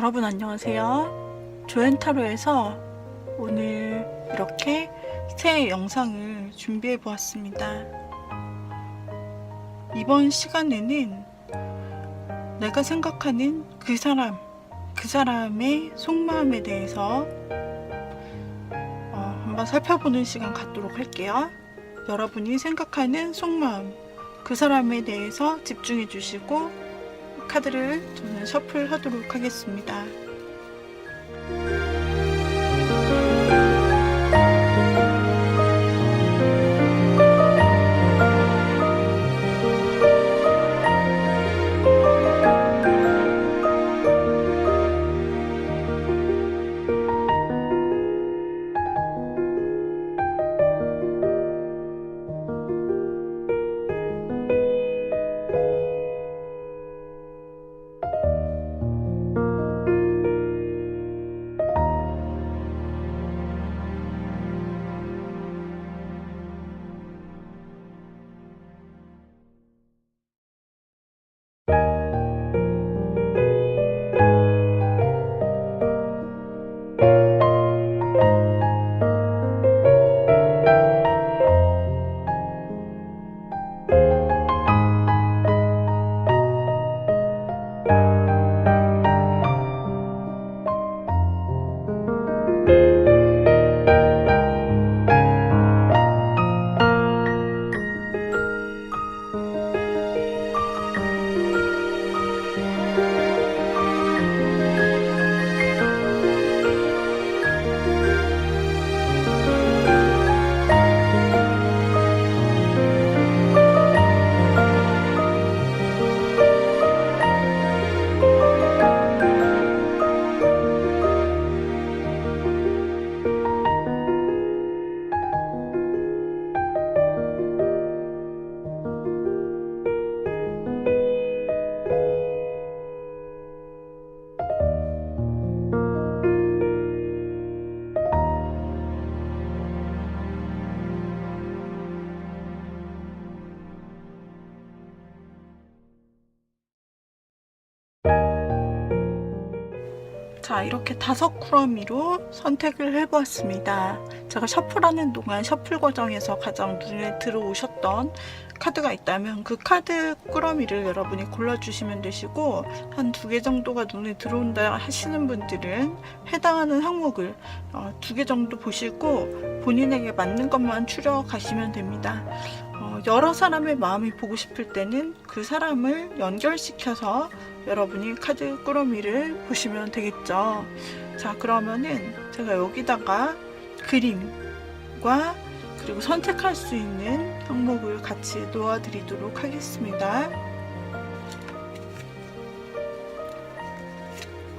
여러분 안녕하세요. 조연타로에서 오늘 이렇게 새 영상을 준비해 보았습니다. 이번 시간에는 내가 생각하는 그 사람의 속마음에 대해서 한번 살펴보는 시간 갖도록 할게요. 여러분이 생각하는 속마음, 그 사람에 대해서 집중해 주시고 카드를 저는 셔플하도록 하겠습니다. 자, 이렇게 5쿠러미로 선택을 해보았습니다. 제가 셔플하는 동안 셔플 과정에서 가장 눈에 들어오셨던 카드가 있다면 그 카드 꾸러미를 여러분이 골라주시면 되시고, 한 2개 정도가 눈에 들어온다 하시는 분들은 해당하는 항목을 2개 정도 보시고 본인에게 맞는 것만 추려가시면 됩니다. 여러 사람의 마음이 보고 싶을 때는 그 사람을 연결시켜서 여러분이 카드 꾸러미를 보시면 되겠죠. 자, 그러면은 제가 여기다가 그림과 그리고 선택할 수 있는 항목을 같이 놓아드리도록 하겠습니다.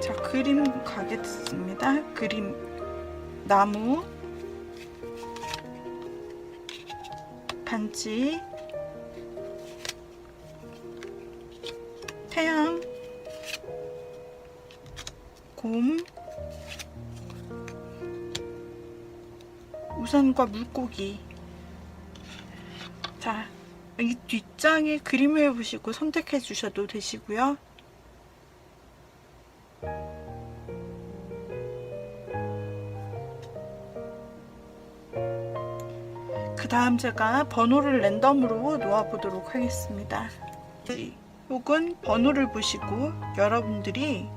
자, 그림 가겠습니다. 그림, 나무, 반지, 태양, 곰, 우산과 물고기. 자, 이 뒷장에 그림을 보시고 선택해 주셔도 되시고요. 그 다음 제가 번호를 랜덤으로 놓아보도록 하겠습니다. 혹은 번호를 보시고 여러분들이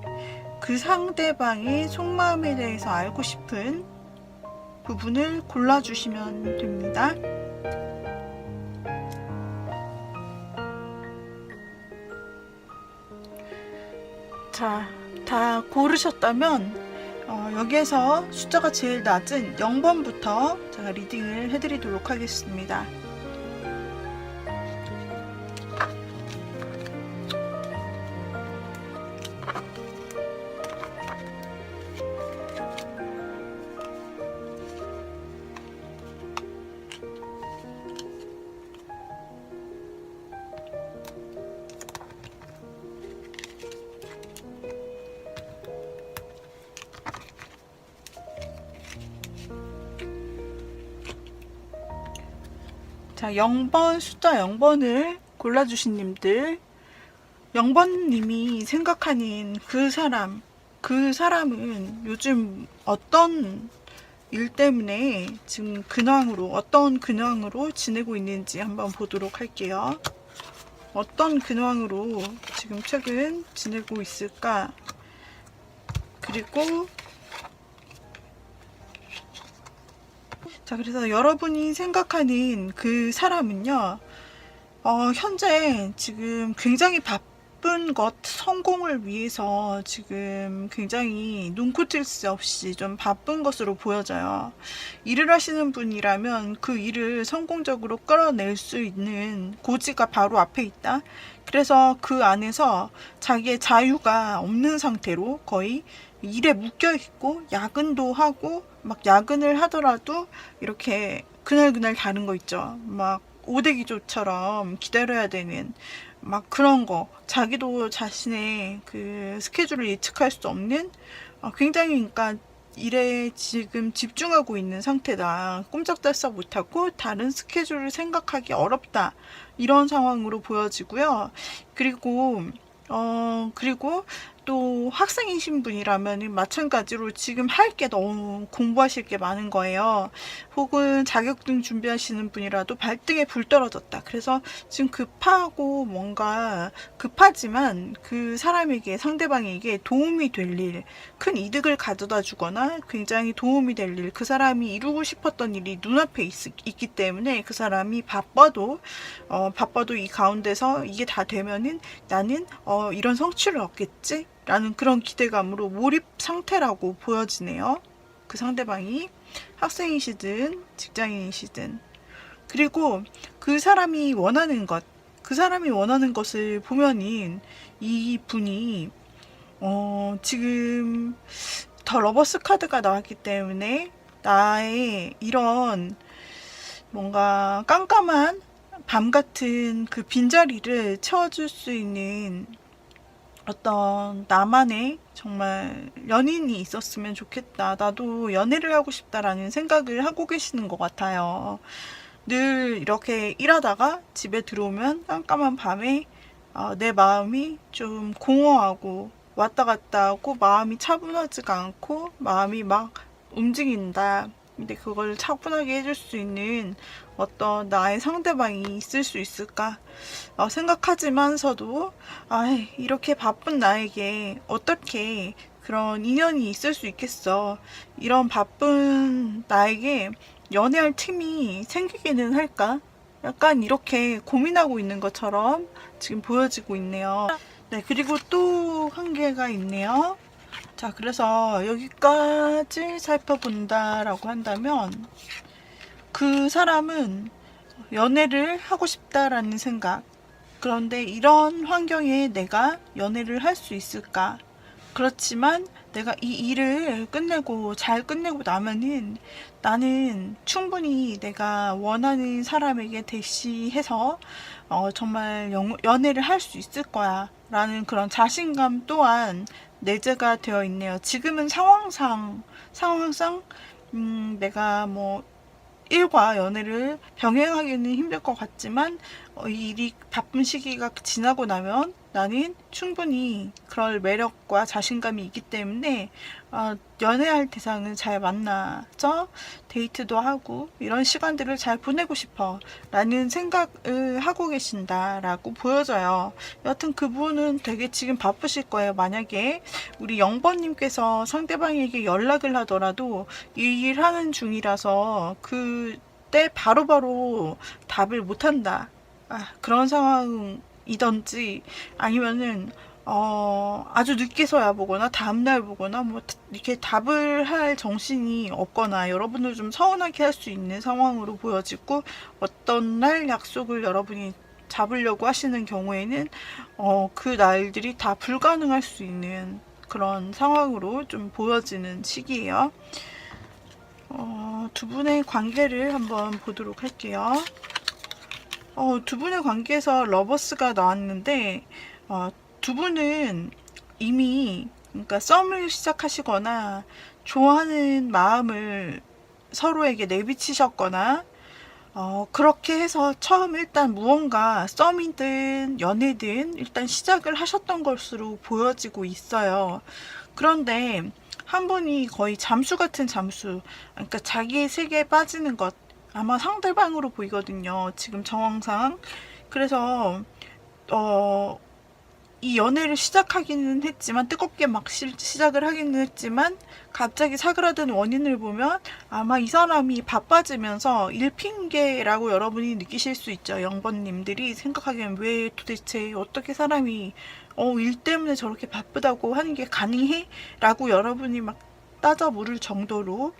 그 상대방의 속마음에 대해서 알고 싶은 부분을 골라주시면 됩니다. 자, 다 고르셨다면 여기에서 숫자가 제일 낮은 0번부터 제가 리딩을 해드리도록 하겠습니다. 자, 0번, 숫자 0번을 골라주신 님들, 0번님이 생각하는 그 그 사람은 요즘 어떤 일 때문에 지금 어떤 근황으로 지내고 있는지 한번 보도록 할게요. 어떤 근황으로 지금 최근 지내고 있을까? 그리고 자, 그래서 여러분이 생각하는 그 사람은요, 현재 지금 굉장히 바쁜 성공을 위해서 지금 굉장히 눈코 뜰 새 없이 좀 바쁜 것으로 보여져요. 일을 하시는 분이라면 그 일을 성공적으로 끌어낼 수 있는 고지가 바로 앞에 있다. 그래서 그 안에서 자기의 자유가 없는 상태로 거의 일에 묶여 있고, 야근도 하고, 막 야근을 하더라도 이렇게 그날그날 다른 거 있죠. 막 오대기조처럼 기다려야 되는 막 그런 거, 자기도 자신의 그 스케줄을 예측할 수 없는, 굉장히, 그러니까 일에 지금 집중하고 있는 상태다. 꼼짝달싹 못하고 다른 스케줄을 생각하기 어렵다. 이런 상황으로 보여지고요. 그리고 또 학생이신 분이라면 마찬가지로 지금 할 게 너무 공부하실 게 많은 거예요. 혹은 자격증 준비하시는 분이라도 발등에 불 떨어졌다. 그래서 지금 뭔가 급하지만 그 사람에게, 상대방에게 도움이 될 일, 큰 이득을 가져다 주거나 굉장히 도움이 될 일, 그 사람이 이루고 싶었던 일이 눈앞에 있기 때문에 그 사람이 바빠도 이 가운데서 이게 다 되면은 나는 이런 성취를 얻겠지? 라는 그런 기대감으로 몰입 상태라고 보여지네요. 그 상대방이 학생이시든 직장인이시든. 그리고 그 사람이 원하는 것을 보면은 이 분이 지금 더 러버스 카드가 나왔기 때문에 나의 이런 뭔가 깜깜한 밤 같은 그 빈자리를 채워줄 수 있는 어떤 나만의 정말 연인이 있었으면 좋겠다. 나도 연애를 하고 싶다라는 생각을 하고 계시는 것 같아요. 늘 이렇게 일하다가 집에 들어오면 깜깜한 밤에 내 마음이 좀 공허하고 왔다 갔다 하고 마음이 차분하지가 않고 마음이 막 움직인다. 근데 그걸 차분하게 해줄 수 있는 어떤 나의 상대방이 있을 수 있을까 생각하지만서도 이렇게 바쁜 나에게 어떻게 그런 인연이 있을 수 있겠어. 이런 바쁜 나에게 연애할 틈이 생기기는 할까? 약간 이렇게 고민하고 있는 것처럼 지금 보여지고 있네요. 네, 그리고 또 한 개가 있네요. 자, 그래서 여기까지 살펴본다라고 한다면 그 사람은 연애를 하고 싶다라는 생각. 그런데 이런 환경에 내가 연애를 할 수 있을까? 그렇지만 내가 이 일을 잘 끝내고 나면은 나는 충분히 내가 원하는 사람에게 대시해서 정말 연애를 할 수 있을 거야. 라는 그런 자신감 또한 내재가 되어 있네요. 지금은 상황상 내가 뭐 일과 연애를 병행하기는 힘들 것 같지만 이 일이 바쁜 시기가 지나고 나면 나는 충분히 그럴 매력과 자신감이 있기 때문에 연애할 대상을 잘 만나서 데이트도 하고 이런 시간들을 잘 보내고 싶어 라는 생각을 하고 계신다라고 보여져요. 여하튼 그분은 되게 지금 바쁘실 거예요. 만약에 우리 0번님께서 상대방에게 연락을 하더라도 이 일 하는 중이라서 그때 바로바로 답을 못한다. 그런 상황이던지 아니면은 아주 늦게서야 보거나 다음날 보거나 뭐 이렇게 답을 할 정신이 없거나 여러분을 좀 서운하게 할 수 있는 상황으로 보여지고, 어떤 날 약속을 여러분이 잡으려고 하시는 경우에는 그 날들이 다 불가능할 수 있는 그런 상황으로 좀 보여지는 시기예요. 두 분의 관계를 한번 보도록 할게요. 두 분의 관계에서 러버스가 나왔는데 두 분은 이미 그러니까 썸을 시작하시거나 좋아하는 마음을 서로에게 내비치셨거나 그렇게 해서 처음 일단 무언가 썸이든 연애든 일단 시작을 하셨던 것으로 보여지고 있어요. 그런데 한 분이 거의 잠수 같은 잠수, 그러니까 자기의 세계에 빠지는 것, 아마 상대방으로 보이거든요. 지금 정황상. 그래서 어, 이 연애를 시작하기는 했지만, 뜨겁게 막 시작을 하기는 했지만, 갑자기 사그라든 원인을 보면 아마 이 사람이 바빠지면서 일핑계라고 여러분이 느끼실 수 있죠. 0번님들이 생각하기엔 왜 도대체 어떻게 사람이 일 때문에 저렇게 바쁘다고 하는 게 가능해? 라고 여러분이 막 따져 물을 정도로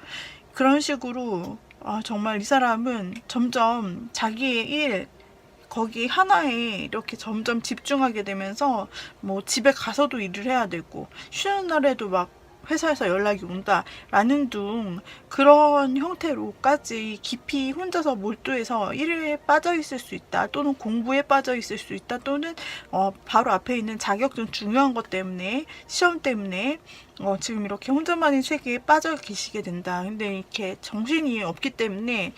그런 식으로 정말 이 사람은 점점 자기의 일, 거기 하나에 이렇게 점점 집중하게 되면서 뭐 집에 가서도 일을 해야 되고 쉬는 날에도 막 회사에서 연락이 온다라는 둥 그런 형태로까지 깊이 혼자서 몰두해서 일에 빠져 있을 수 있다, 또는 공부에 빠져 있을 수 있다, 또는 바로 앞에 있는 자격증 중요한 것 때문에, 시험 때문에 지금 이렇게 혼자만의 세계에 빠져 계시게 된다. 근데 이렇게 정신이 없기 때문에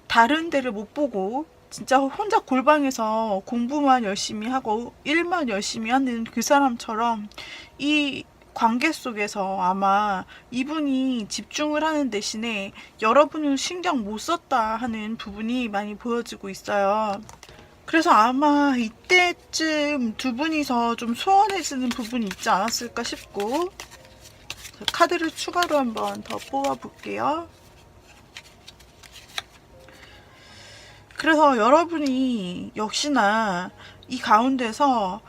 다른 데를 못 보고 진짜 혼자 골방에서 공부만 열심히 하고 일만 열심히 하는 그 사람처럼 이 관계 속에서 아마 이분이 집중을 하는 대신에 여러분을 신경 못 썼다 하는 부분이 많이 보여지고 있어요. 그래서 아마 이때쯤 두 분이서 좀 소원해지는 부분이 있지 않았을까 싶고, 카드를 추가로 한번 더 뽑아 볼게요. 그래서 여러분이 역시나 이 가운데서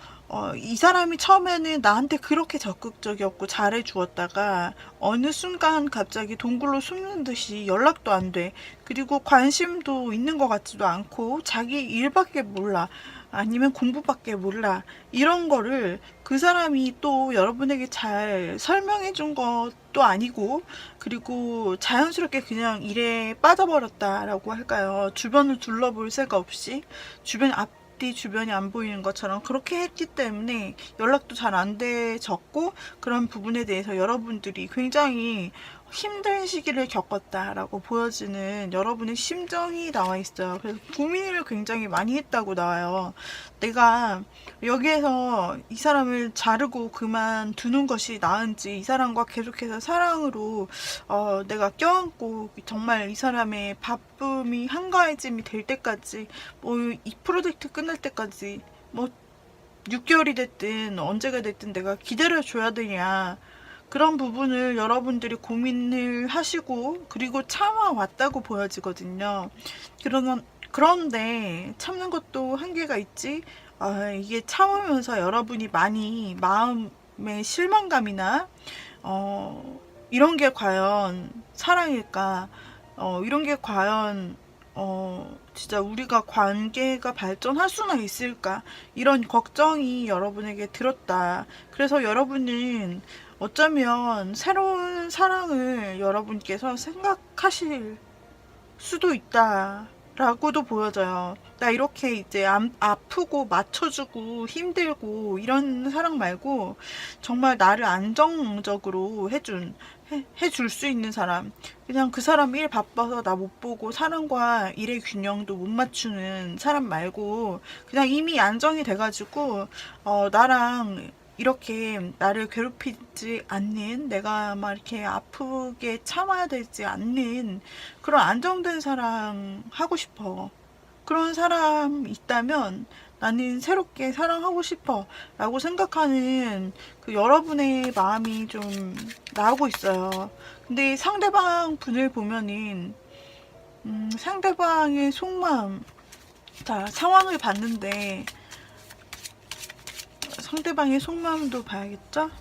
이 사람이 처음에는 나한테 그렇게 적극적이었고 잘해주었다가 어느 순간 갑자기 동굴로 숨는 듯이 연락도 안 돼. 그리고 관심도 있는 것 같지도 않고 자기 일밖에 몰라. 아니면 공부밖에 몰라. 이런 거를 그 사람이 또 여러분에게 잘 설명해 준 것도 아니고, 그리고 자연스럽게 그냥 일에 빠져버렸다라고 할까요? 주변을 둘러볼 새가 없이 주변 앞뒤 주변이 안 보이는 것처럼 그렇게 했기 때문에 연락도 잘 안 돼졌고, 그런 부분에 대해서 여러분들이 굉장히 힘든 시기를 겪었다라고 보여지는 여러분의 심정이 나와 있어요. 그래서 고민을 굉장히 많이 했다고 나와요. 내가 여기에서 이 사람을 자르고 그만두는 것이 나은지, 이 사람과 계속해서 사랑으로 내가 껴안고 정말 이 사람의 바쁨이 한가해짐이 될 때까지, 뭐 이 프로젝트 끝날 때까지 뭐 6개월이 됐든 언제가 됐든 내가 기다려줘야 되냐, 그런 부분을 여러분들이 고민을 하시고 그리고 참아왔다고 보여지거든요. 그런데 참는 것도 한계가 있지. 이게 참으면서 여러분이 많이 마음의 실망감이나 이런 게 과연 사랑일까, 이런 게 과연 진짜 우리가 관계가 발전할 수나 있을까, 이런 걱정이 여러분에게 들었다. 그래서 여러분은 어쩌면 새로운 사랑을 여러분께서 생각하실 수도 있다 라고도 보여져요. 나 이렇게 이제 아프고 맞춰주고 힘들고 이런 사랑 말고 정말 나를 안정적으로 해줄 수 있는 사람, 그냥 그 사람 일 바빠서 나 못 보고 사랑과 일의 균형도 못 맞추는 사람 말고, 그냥 이미 안정이 돼가지고 나랑 이렇게 나를 괴롭히지 않는, 내가 막 이렇게 아프게 참아야 되지 않는 그런 안정된 사랑 하고 싶어. 그런 사람 있다면 나는 새롭게 사랑하고 싶어 라고 생각하는 그 여러분의 마음이 좀 나오고 있어요. 근데 상대방 분을 보면은 상대방의 속마음, 자, 상황을 봤는데 상대방의 속마음도 봐야겠죠?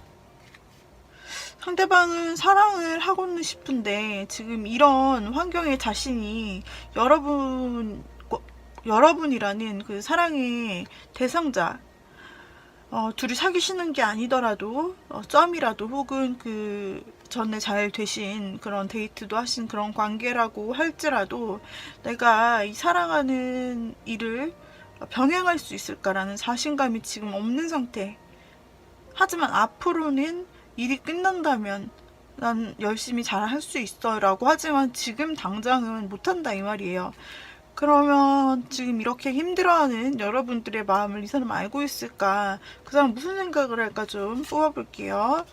상대방은 사랑을 하고는 싶은데 지금 이런 환경에 자신이 여러분이라는 그 사랑의 대상자, 둘이 사귀시는 게 아니더라도 썸이라도, 혹은 그 전에 잘 되신 그런 데이트도 하신 그런 관계라고 할지라도 내가 이 사랑하는 일을 병행할 수 있을까라는 자신감이 지금 없는 상태. 하지만 앞으로는 일이 끝난다면 난 열심히 잘 할 수 있어 라고 하지만 지금 당장은 못한다 이 말이에요. 그러면 지금 이렇게 힘들어하는 여러분들의 마음을 이 사람 알고 있을까? 그 사람 무슨 생각을 할까 좀 뽑아볼게요.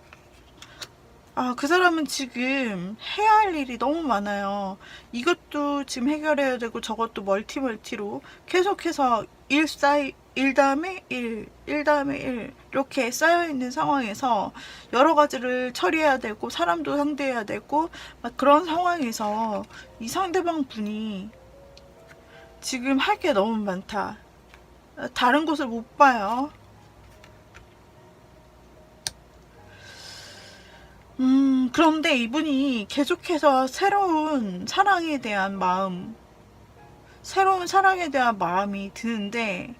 그 사람은 지금 해야 할 일이 너무 많아요. 이것도 지금 해결해야 되고 저것도 멀티로 계속해서 일 다음에 일 다음에 일 이렇게 쌓여있는 상황에서 여러 가지를 처리해야 되고 사람도 상대해야 되고 막 그런 상황에서 이 상대방 분이 지금 할 게 너무 많다. 다른 곳을 못 봐요. 그런데 이분이 계속해서 새로운 사랑에 대한 마음이 드는데,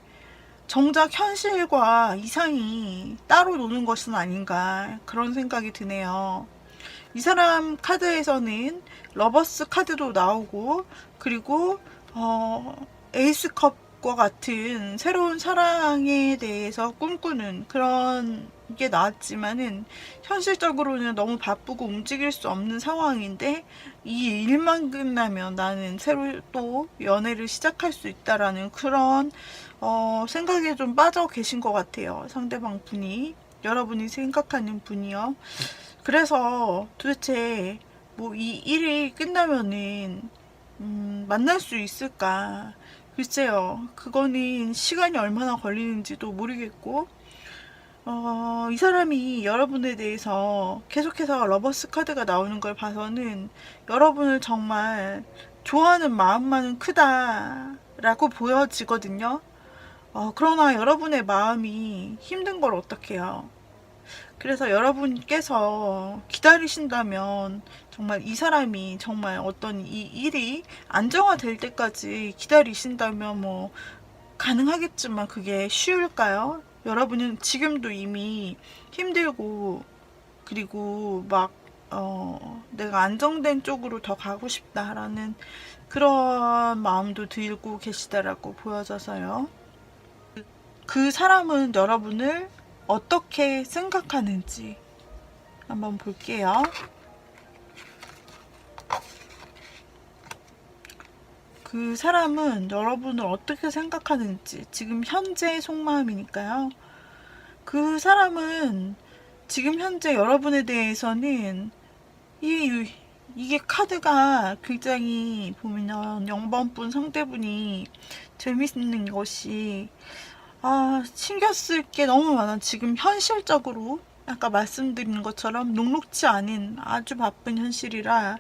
정작 현실과 이상이 따로 노는 것은 아닌가, 그런 생각이 드네요. 이 사람 카드에서는 러버스 카드도 나오고, 그리고, 에이스컵과 같은 새로운 사랑에 대해서 꿈꾸는 그런 게 나왔지만은, 현실적으로는 너무 바쁘고 움직일 수 없는 상황인데, 이 일만 끝나면 나는 새로 또 연애를 시작할 수 있다라는 그런 생각에 좀 빠져 계신 것 같아요. 상대방 분이, 여러분이 생각하는 분이요. 그래서 도대체 뭐 이 일이 끝나면은 만날 수 있을까? 글쎄요. 그거는 시간이 얼마나 걸리는지도 모르겠고, 이 사람이 여러분에 대해서 계속해서 러버스 카드가 나오는 걸 봐서는 여러분을 정말 좋아하는 마음만은 크다라고 보여지거든요. 그러나 여러분의 마음이 힘든 걸 어떡해요. 그래서 여러분께서 기다리신다면 정말 이 사람이 정말 어떤 이 일이 안정화될 때까지 기다리신다면 뭐 가능하겠지만 그게 쉬울까요? 여러분은 지금도 이미 힘들고, 그리고 막 내가 안정된 쪽으로 더 가고 싶다라는 그런 마음도 들고 계시다라고 보여져서요. 그 사람은 여러분을 어떻게 생각하는지 한번 볼게요. 그 사람은 여러분을 어떻게 생각하는지, 지금 현재 속마음이니까요. 그 사람은 지금 현재 여러분에 대해서는 이게 카드가 굉장히 보면 0번분 상대분이 재밌는 것이, 신경 쓸 게 너무 많아. 지금 현실적으로 아까 말씀드린 것처럼 녹록지 않은 아주 바쁜 현실이라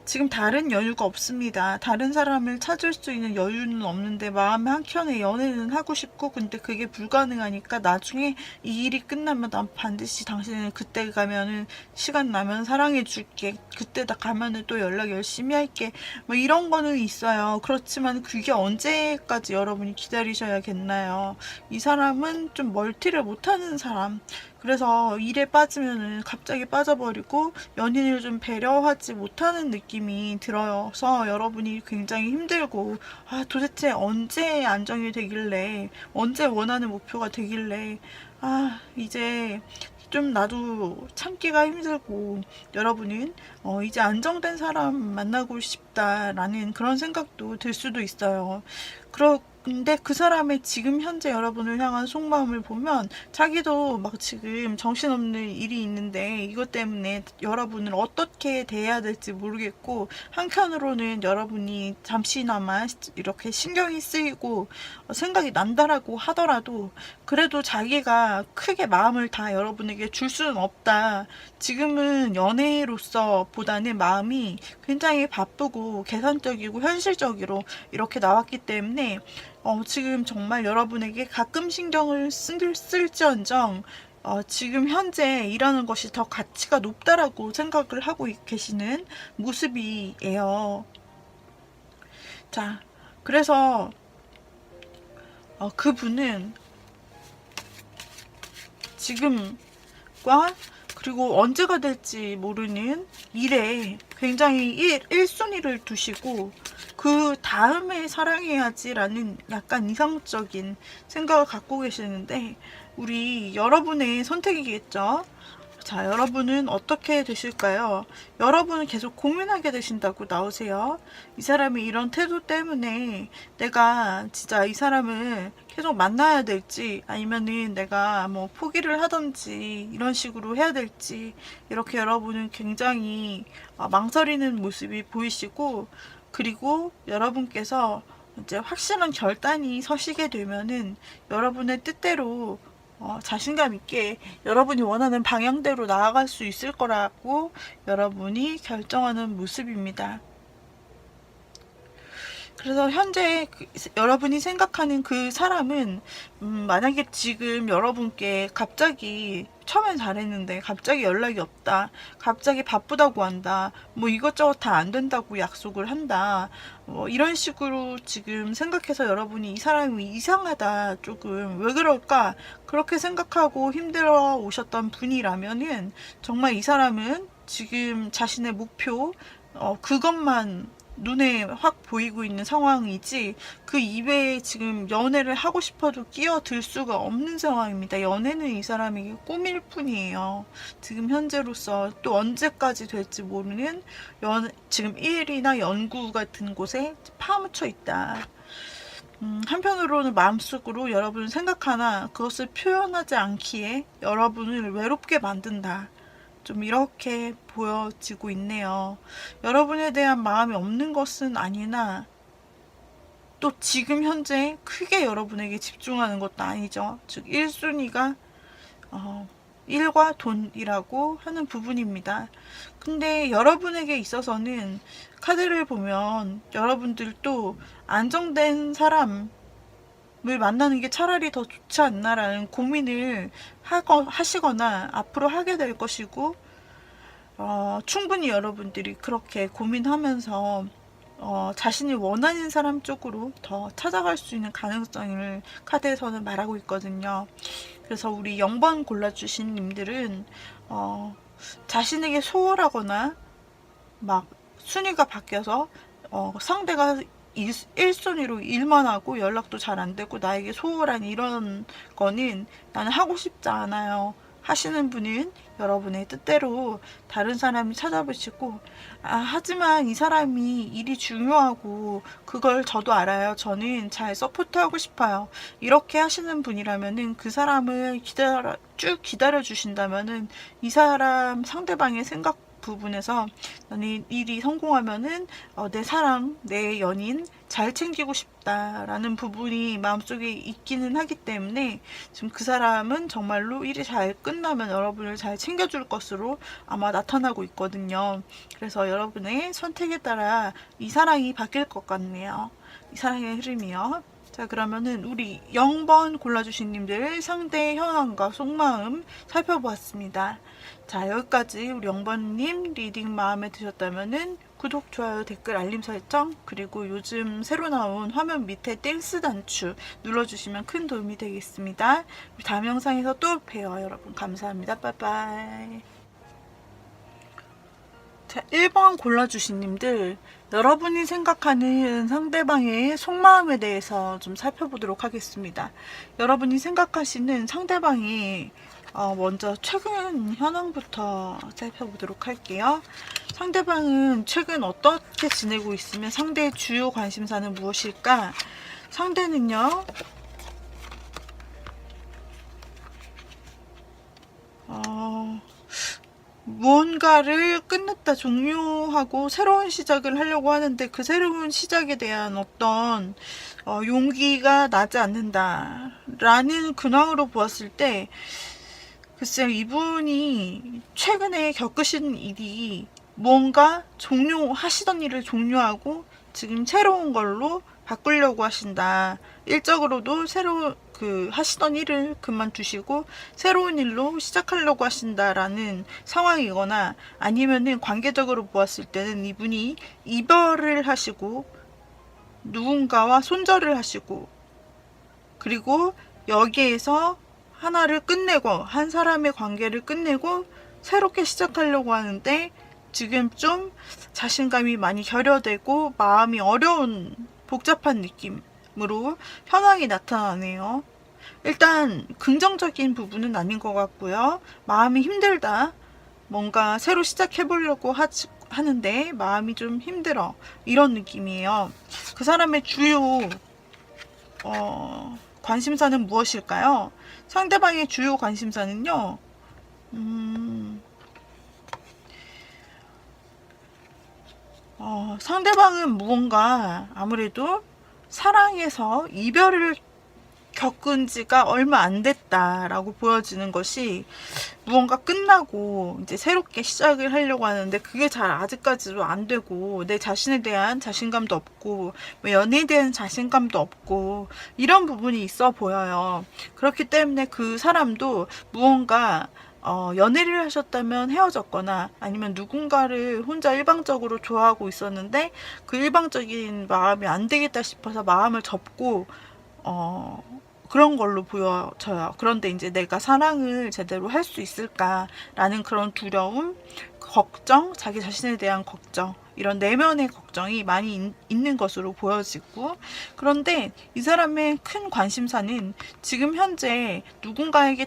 지금 다른 여유가 없습니다. 다른 사람을 찾을 수 있는 여유는 없는데 마음의 한켠에 연애는 하고 싶고, 근데 그게 불가능하니까 나중에 이 일이 끝나면 난 반드시 당신을 그때 가면은 시간 나면 사랑해 줄게. 그때 가면은 또 연락 열심히 할게. 뭐 이런 거는 있어요. 그렇지만 그게 언제까지 여러분이 기다리셔야겠나요? 이 사람은 좀 멀티를 못하는 사람. 그래서 일에 빠지면은 갑자기 빠져버리고 연인을 좀 배려하지 못하는 느낌이 들어서 여러분이 굉장히 힘들고, 도대체 언제 안정이 되길래, 언제 원하는 목표가 되길래, 이제 좀 나도 참기가 힘들고, 여러분은 이제 안정된 사람 만나고 싶다라는 그런 생각도 들 수도 있어요. 근데 그 사람의 지금 현재 여러분을 향한 속마음을 보면 자기도 막 지금 정신없는 일이 있는데 이것 때문에 여러분을 어떻게 대해야 될지 모르겠고, 한편으로는 여러분이 잠시나마 이렇게 신경이 쓰이고 생각이 난다라고 하더라도 그래도 자기가 크게 마음을 다 여러분에게 줄 수는 없다. 지금은 연애로서 보다는 마음이 굉장히 바쁘고 계산적이고 현실적으로 이렇게 나왔기 때문에 지금 정말 여러분에게 가끔 신경을 쓸지언정 지금 현재 일하는 것이 더 가치가 높다라고 생각을 하고 계시는 모습이에요. 자, 그래서 그분은 지금과 그리고 언제가 될지 모르는 일에 굉장히 1순위를 두시고 그 다음에 사랑해야지라는 약간 이상적인 생각을 갖고 계시는데, 우리 여러분의 선택이겠죠. 자, 여러분은 어떻게 되실까요? 여러분은 계속 고민하게 되신다고 나오세요. 이 사람이 이런 태도 때문에 내가 진짜 이 사람을 계속 만나야 될지, 아니면은 내가 뭐 포기를 하던지 이런 식으로 해야 될지, 이렇게 여러분은 굉장히 망설이는 모습이 보이시고, 그리고 여러분께서 이제 확실한 결단이 서시게 되면은 여러분의 뜻대로 자신감 있게 여러분이 원하는 방향대로 나아갈 수 있을 거라고 여러분이 결정하는 모습입니다. 그래서 현재 여러분이 생각하는 그 사람은 만약에 지금 여러분께 갑자기 처음엔 잘했는데 갑자기 연락이 없다, 갑자기 바쁘다고 한다, 뭐 이것저것 다 안 된다고 약속을 한다, 뭐 이런 식으로 지금 생각해서 여러분이 이 사람이 이상하다, 조금 왜 그럴까 그렇게 생각하고 힘들어 오셨던 분이라면은 정말 이 사람은 지금 자신의 목표 그것만 눈에 확 보이고 있는 상황이지, 그 이외에 지금 연애를 하고 싶어도 끼어들 수가 없는 상황입니다. 연애는 이 사람에게 꿈일 뿐이에요. 지금 현재로서 또 언제까지 될지 모르는 지금 일이나 연구 같은 곳에 파묻혀 있다. 한편으로는 마음속으로 여러분을 생각하나 그것을 표현하지 않기에 여러분을 외롭게 만든다, 좀 이렇게 보여지고 있네요. 여러분에 대한 마음이 없는 것은 아니나 또 지금 현재 크게 여러분에게 집중하는 것도 아니죠. 즉 1순위가 일과 돈이라고 하는 부분입니다. 근데 여러분에게 있어서는 카드를 보면 여러분들도 안정된 사람을 만나는 게 차라리 더 좋지 않나라는 고민을 하시거나 앞으로 하게 될 것이고, 충분히 여러분들이 그렇게 고민하면서 자신이 원하는 사람 쪽으로 더 찾아갈 수 있는 가능성을 카드에서는 말하고 있거든요. 그래서 우리 0번 골라주신 님들은 자신에게 소홀하거나 막 순위가 바뀌어서 상대가 1순위로 일만 하고 연락도 잘 안 되고 나에게 소홀한 이런 거는 나는 하고 싶지 않아요 하시는 분은 여러분의 뜻대로 다른 사람이 찾아보시고, 하지만 이 사람이 일이 중요하고 그걸 저도 알아요, 저는 잘 서포트하고 싶어요, 이렇게 하시는 분이라면은 그 사람을 쭉 기다려 주신다면은 이 사람 상대방의 생각 부분에서 나는 일이 성공하면은 내 사랑, 내 연인 잘 챙기고 싶다라는 부분이 마음속에 있기는 하기 때문에 지금 그 사람은 정말로 일이 잘 끝나면 여러분을 잘 챙겨줄 것으로 아마 나타나고 있거든요. 그래서 여러분의 선택에 따라 이 사랑이 바뀔 것 같네요. 이 사랑의 흐름이요. 자, 그러면은 우리 0번 골라주신 님들 상대의 현황과 속마음 살펴보았습니다. 자, 여기까지 우리 0번님 리딩 마음에 드셨다면은 구독, 좋아요, 댓글, 알림 설정, 그리고 요즘 새로 나온 화면 밑에 댄스 단추 눌러주시면 큰 도움이 되겠습니다. 다음 영상에서 또 봬요, 여러분. 감사합니다. 빠이빠이. 자, 1번 골라주신 님들, 여러분이 생각하는 상대방의 속마음에 대해서 좀 살펴보도록 하겠습니다. 여러분이 생각하시는 상대방이 먼저 최근 현황부터 살펴보도록 할게요. 상대방은 최근 어떻게 지내고 있으면 상대의 주요 관심사는 무엇일까? 상대는요, 무언가를 끝냈다, 종료하고 새로운 시작을 하려고 하는데 그 새로운 시작에 대한 어떤 용기가 나지 않는다 라는 근황으로 보았을 때, 글쎄요, 이분이 최근에 겪으신 일이 뭔가 하시던 일을 종료하고 지금 새로운 걸로 바꾸려고 하신다. 일적으로도 하시던 일을 그만두시고 새로운 일로 시작하려고 하신다라는 상황이거나, 아니면은 관계적으로 보았을 때는 이분이 이별을 하시고 누군가와 손절을 하시고, 그리고 여기에서 하나를 끝내고 한 사람의 관계를 끝내고 새롭게 시작하려고 하는데 지금 좀 자신감이 많이 결여되고 마음이 어려운 복잡한 느낌으로 현황이 나타나네요. 일단 긍정적인 부분은 아닌 것 같고요. 마음이 힘들다. 뭔가 새로 시작해 보려고 하는데 마음이 좀 힘들어. 이런 느낌이에요. 그 사람의 주요 관심사는 무엇일까요? 상대방의 주요 관심사는요. 상대방은 무언가 아무래도 사랑해서 이별을 겪은 지가 얼마 안 됐다라고 보여지는 것이, 무언가 끝나고 이제 새롭게 시작을 하려고 하는데 그게 잘 아직까지도 안 되고, 내 자신에 대한 자신감도 없고, 연애에 대한 자신감도 없고, 이런 부분이 있어 보여요. 그렇기 때문에 그 사람도 무언가 연애를 하셨다면 헤어졌거나, 아니면 누군가를 혼자 일방적으로 좋아하고 있었는데 그 일방적인 마음이 안 되겠다 싶어서 마음을 접고 그런 걸로 보여져요. 그런데 이제 내가 사랑을 제대로 할 수 있을까라는 그런 두려움, 걱정, 자기 자신에 대한 걱정, 이런 내면의 걱정이 많이 있는 것으로 보여지고, 그런데 이 사람의 큰 관심사는 지금 현재 누군가에게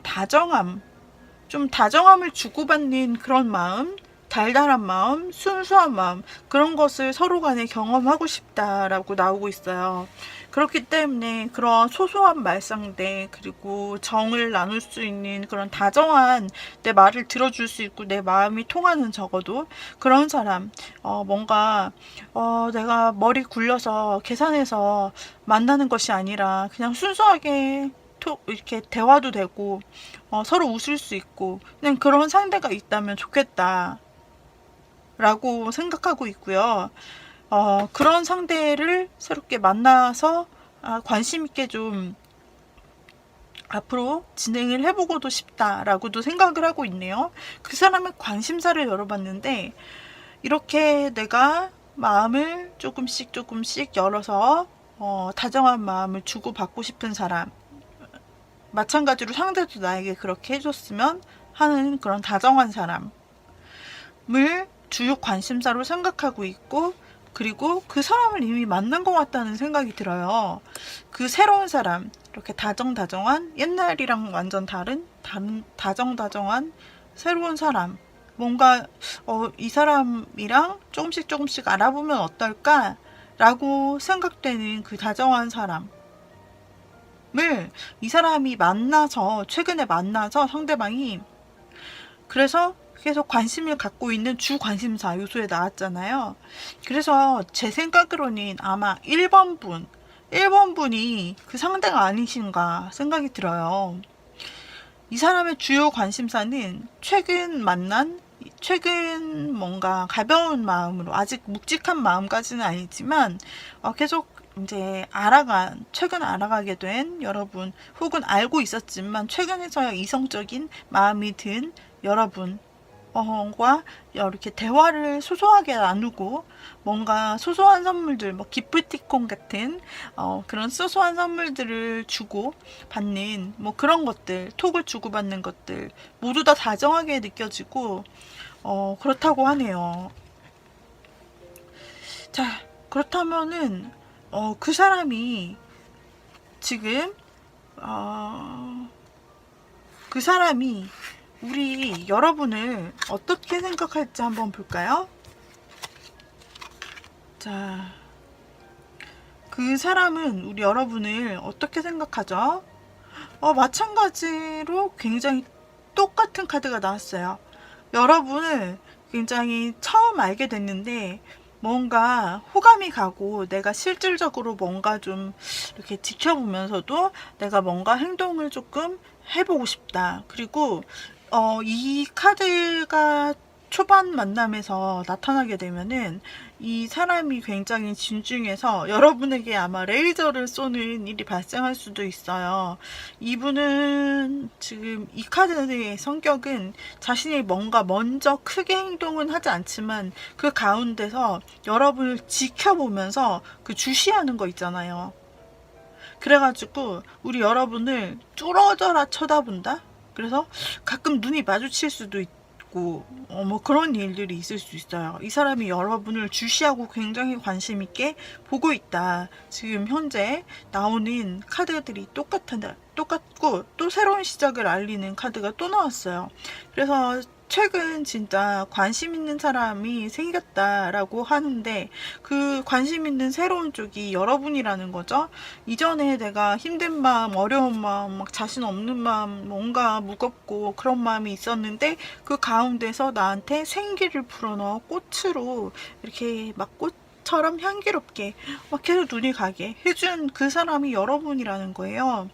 좀 다정함을 주고받는 그런 마음, 달달한 마음, 순수한 마음, 그런 것을 서로 간에 경험하고 싶다라고 나오고 있어요. 그렇기 때문에 그런 소소한 말상대, 그리고 정을 나눌 수 있는 그런 다정한, 내 말을 들어줄 수 있고 내 마음이 통하는, 적어도 그런 사람, 뭔가 내가 머리 굴려서 계산해서 만나는 것이 아니라 그냥 순수하게 이렇게 대화도 되고 서로 웃을 수 있고, 그냥 그런 상대가 있다면 좋겠다 라고 생각하고 있고요. 그런 상대를 새롭게 만나서 관심 있게 좀 앞으로 진행을 해보고도 싶다라고도 생각을 하고 있네요. 그 사람의 관심사를 열어봤는데, 이렇게 내가 마음을 조금씩 열어서 다정한 마음을 주고받고 싶은 사람, 마찬가지로 상대도 나에게 그렇게 해줬으면 하는 그런 다정한 사람을 주요 관심사로 생각하고 있고, 그리고 그 사람을 이미 만난 것 같다는 생각이 들어요. 그 새로운 사람, 이렇게 다정한, 옛날이랑 완전 다른 다정한 새로운 사람, 뭔가 이 사람이랑 조금씩 알아보면 어떨까 라고 생각되는 그 다정한 사람, 이 사람이 최근에 만나서 상대방이, 그래서 계속 관심을 갖고 있는 주 관심사 요소에 나왔잖아요. 그래서 제 생각으로는 아마 1번 분이 그 상대가 아니신가 생각이 들어요. 이 사람의 주요 관심사는 최근 뭔가 가벼운 마음으로, 아직 묵직한 마음까지는 아니지만 계속 이제 최근 알아가게 된 여러분, 혹은 알고 있었지만 최근에서야 이성적인 마음이 든 여러분 과 이렇게 대화를 소소하게 나누고, 뭔가 소소한 선물들, 뭐 기프티콘 같은 그런 소소한 선물들을 주고 받는, 뭐 그런 것들, 톡을 주고 받는 것들 모두 다 다정하게 느껴지고 그렇다고 하네요. 자, 그렇다면은 그 사람이 지금 그 사람이 우리 여러분을 어떻게 생각할지 한번 볼까요? 자, 그 사람은 우리 여러분을 어떻게 생각하죠? 마찬가지로 굉장히 똑같은 카드가 나왔어요. 여러분을 굉장히 처음 알게 됐는데 뭔가 호감이 가고, 내가 실질적으로 뭔가 좀 이렇게 지켜보면서도 내가 뭔가 행동을 조금 해보고 싶다. 그리고 이 카드가 초반 만남에서 나타나게 되면은 이 사람이 굉장히 진중해서 여러분에게 아마 레이저를 쏘는 일이 발생할 수도 있어요. 이분은 지금 이 카드의 성격은 자신이 뭔가 먼저 크게 행동은 하지 않지만 그 가운데서 여러분을 지켜보면서 그 주시하는 거 있잖아요. 그래가지고 우리 여러분을 뚫어져라 쳐다본다? 그래서 가끔 눈이 마주칠 수도 있고, 있고 뭐 그런 일들이 있을 수 있어요. 이 사람이 여러분을 주시하고 굉장히 관심 있게 보고 있다. 지금 현재 나오는 카드들이 똑같고 또 새로운 시작을 알리는 카드가 또 나왔어요. 그래서 최근 진짜 관심 있는 사람이 생겼다라고 하는데 그 관심 있는 새로운 쪽이 여러분이라는 거죠. 이전에 내가 힘든 마음, 어려운 마음, 막 자신 없는 마음, 뭔가 무겁고 그런 마음이 있었는데 그 가운데서 나한테 생기를 불어넣어 꽃으로 이렇게 막 꽃처럼 향기롭게 막 계속 눈이 가게 해준 그 사람이 여러분이라는 거예요.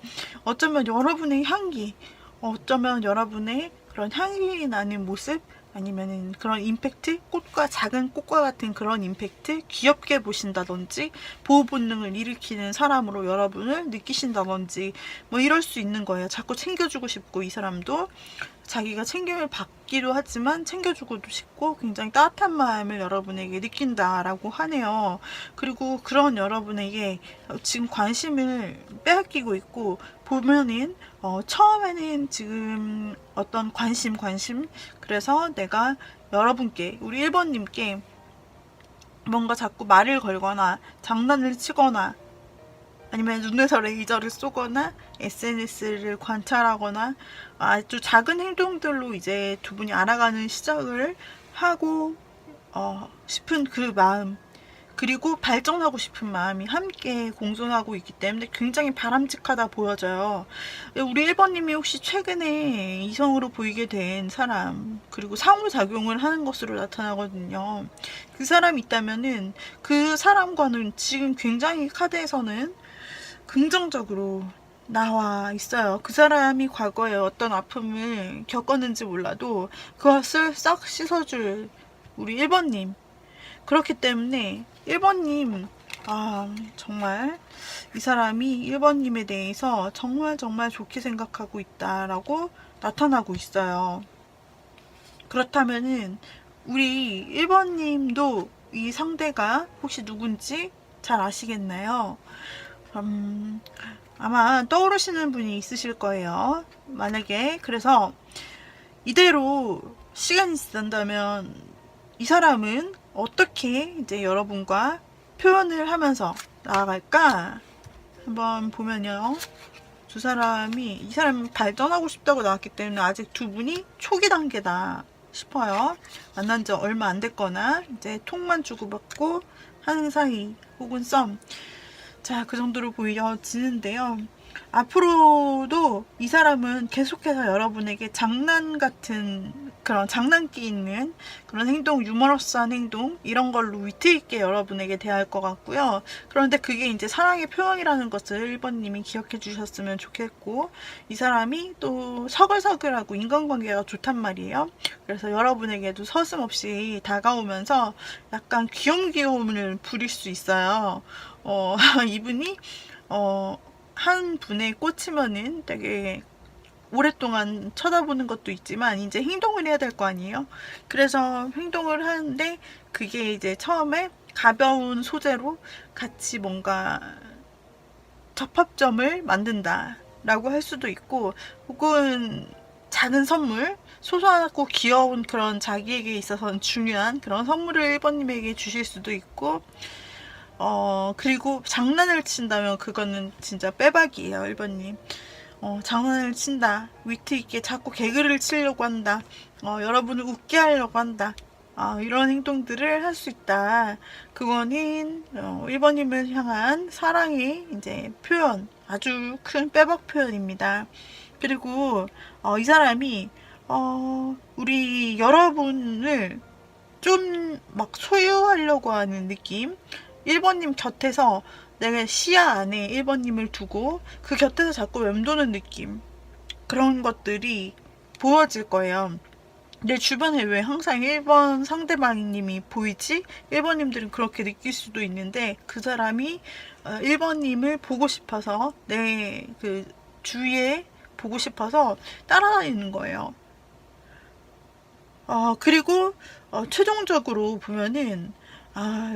어쩌면 여러분의 향기, 어쩌면 여러분의 그런 향이 나는 모습, 아니면은 그런 임팩트, 작은 꽃과 같은 그런 임팩트, 귀엽게 보신다든지 보호 본능을 일으키는 사람으로 여러분을 느끼신다든지 뭐 이럴 수 있는 거예요. 자꾸 챙겨주고 싶고, 이 사람도 자기가 챙김을 받기도 하지만 챙겨주고도 싶고 굉장히 따뜻한 마음을 여러분에게 느낀다라고 하네요. 그리고 그런 여러분에게 지금 관심을 빼앗기고 있고, 보면은 처음에는 지금 어떤 관심 그래서 내가 여러분께, 우리 1번님께 뭔가 자꾸 말을 걸거나 장난을 치거나 아니면 눈에서 레이저를 쏘거나 SNS를 관찰하거나 아주 작은 행동들로 이제 두 분이 알아가는 시작을 하고 싶은 그 마음, 그리고 발전하고 싶은 마음이 함께 공존하고 있기 때문에 굉장히 바람직하다 보여져요. 우리 1번님이 혹시 최근에 이성으로 보이게 된 사람, 그리고 상호작용을 하는 것으로 나타나거든요. 그 사람이 있다면은 그 사람과는 지금 굉장히 카드에서는 긍정적으로 나와 있어요. 그 사람이 과거에 어떤 아픔을 겪었는지 몰라도 그것을 싹 씻어줄 우리 1번님. 그렇기 때문에 1번님, 정말 이 사람이 1번님에 대해서 정말 좋게 생각하고 있다라고 나타나고 있어요. 그렇다면은 우리 1번님도 이 상대가 혹시 누군지 잘 아시겠나요? 아마 떠오르시는 분이 있으실 거예요. 만약에 그래서 이대로 시간이 지난다면 이 사람은 어떻게 이제 여러분과 표현을 하면서 나아갈까? 한번 보면요. 이 사람이 발전하고 싶다고 나왔기 때문에 아직 두 분이 초기 단계다 싶어요. 만난 지 얼마 안 됐거나 이제 톡만 주고받고 하는 사이 혹은 썸. 자, 그 정도로 보여지는데요. 앞으로도 이 사람은 계속해서 여러분에게 장난기 있는 그런 행동, 유머러스한 행동, 이런 걸로 위트있게 여러분에게 대할 것 같고요. 그런데 그게 이제 사랑의 표현이라는 것을 1번님이 기억해 주셨으면 좋겠고, 이 사람이 또 서글서글하고 인간관계가 좋단 말이에요. 그래서 여러분에게도 서슴없이 다가오면서 약간 귀염귀염을 부릴 수 있어요. 이분이 한 분에 꽂히면은 되게 오랫동안 쳐다보는 것도 있지만 이제 행동을 해야 될 거 아니에요. 그래서 행동을 하는데 그게 이제 처음에 가벼운 소재로 같이 뭔가 접합점을 만든다 라고 할 수도 있고, 혹은 작은 선물, 소소하고 귀여운 그런 자기에게 있어서는 중요한 그런 선물을 1번님에게 주실 수도 있고, 그리고 장난을 친다면 그거는 진짜 빼박이에요. 1번님. 장난을 친다, 위트 있게 자꾸 개그를 치려고 한다, 여러분을 웃게 하려고 한다, 이런 행동들을 할 수 있다. 그거는 1번님을 향한 사랑의 이제 표현, 아주 큰 빼박 표현입니다. 그리고 이 사람이 우리 여러분을 좀 막 소유하려고 하는 느낌, 1번님 곁에서 내가 시야 안에 1번님을 두고 그 곁에서 자꾸 맴도는 느낌, 그런 것들이 보여질 거예요. 내 주변에 왜 항상 1번 상대방님이 보이지? 1번님들은 그렇게 느낄 수도 있는데 그 사람이 1번님을 보고 싶어서, 내 그 주위에 보고 싶어서 따라다니는 거예요. 그리고 최종적으로 보면은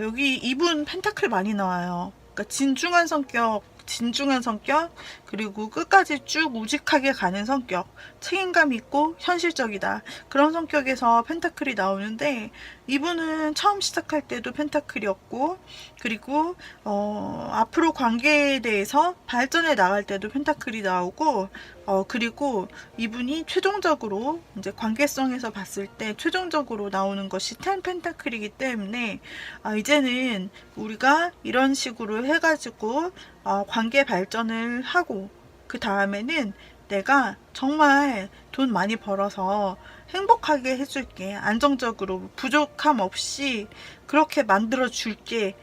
여기 이분 펜타클 많이 나와요. 그러니까 진중한 성격, 진중한 성격, 그리고 끝까지 쭉 우직하게 가는 성격, 책임감 있고 현실적이다. 그런 성격에서 펜타클이 나오는데, 이분은 처음 시작할 때도 펜타클이었고, 그리고 앞으로 관계에 대해서 발전해 나갈 때도 펜타클이 나오고, 그리고 이분이 최종적으로 이제 관계성에서 봤을 때 최종적으로 나오는 것이 10 펜타클이기 때문에, 이제는 우리가 이런 식으로 해가지고 관계 발전을 하고, 그 다음에는 내가 정말 돈 많이 벌어서 행복하게 해줄게, 안정적으로 부족함 없이 그렇게 만들어 줄게.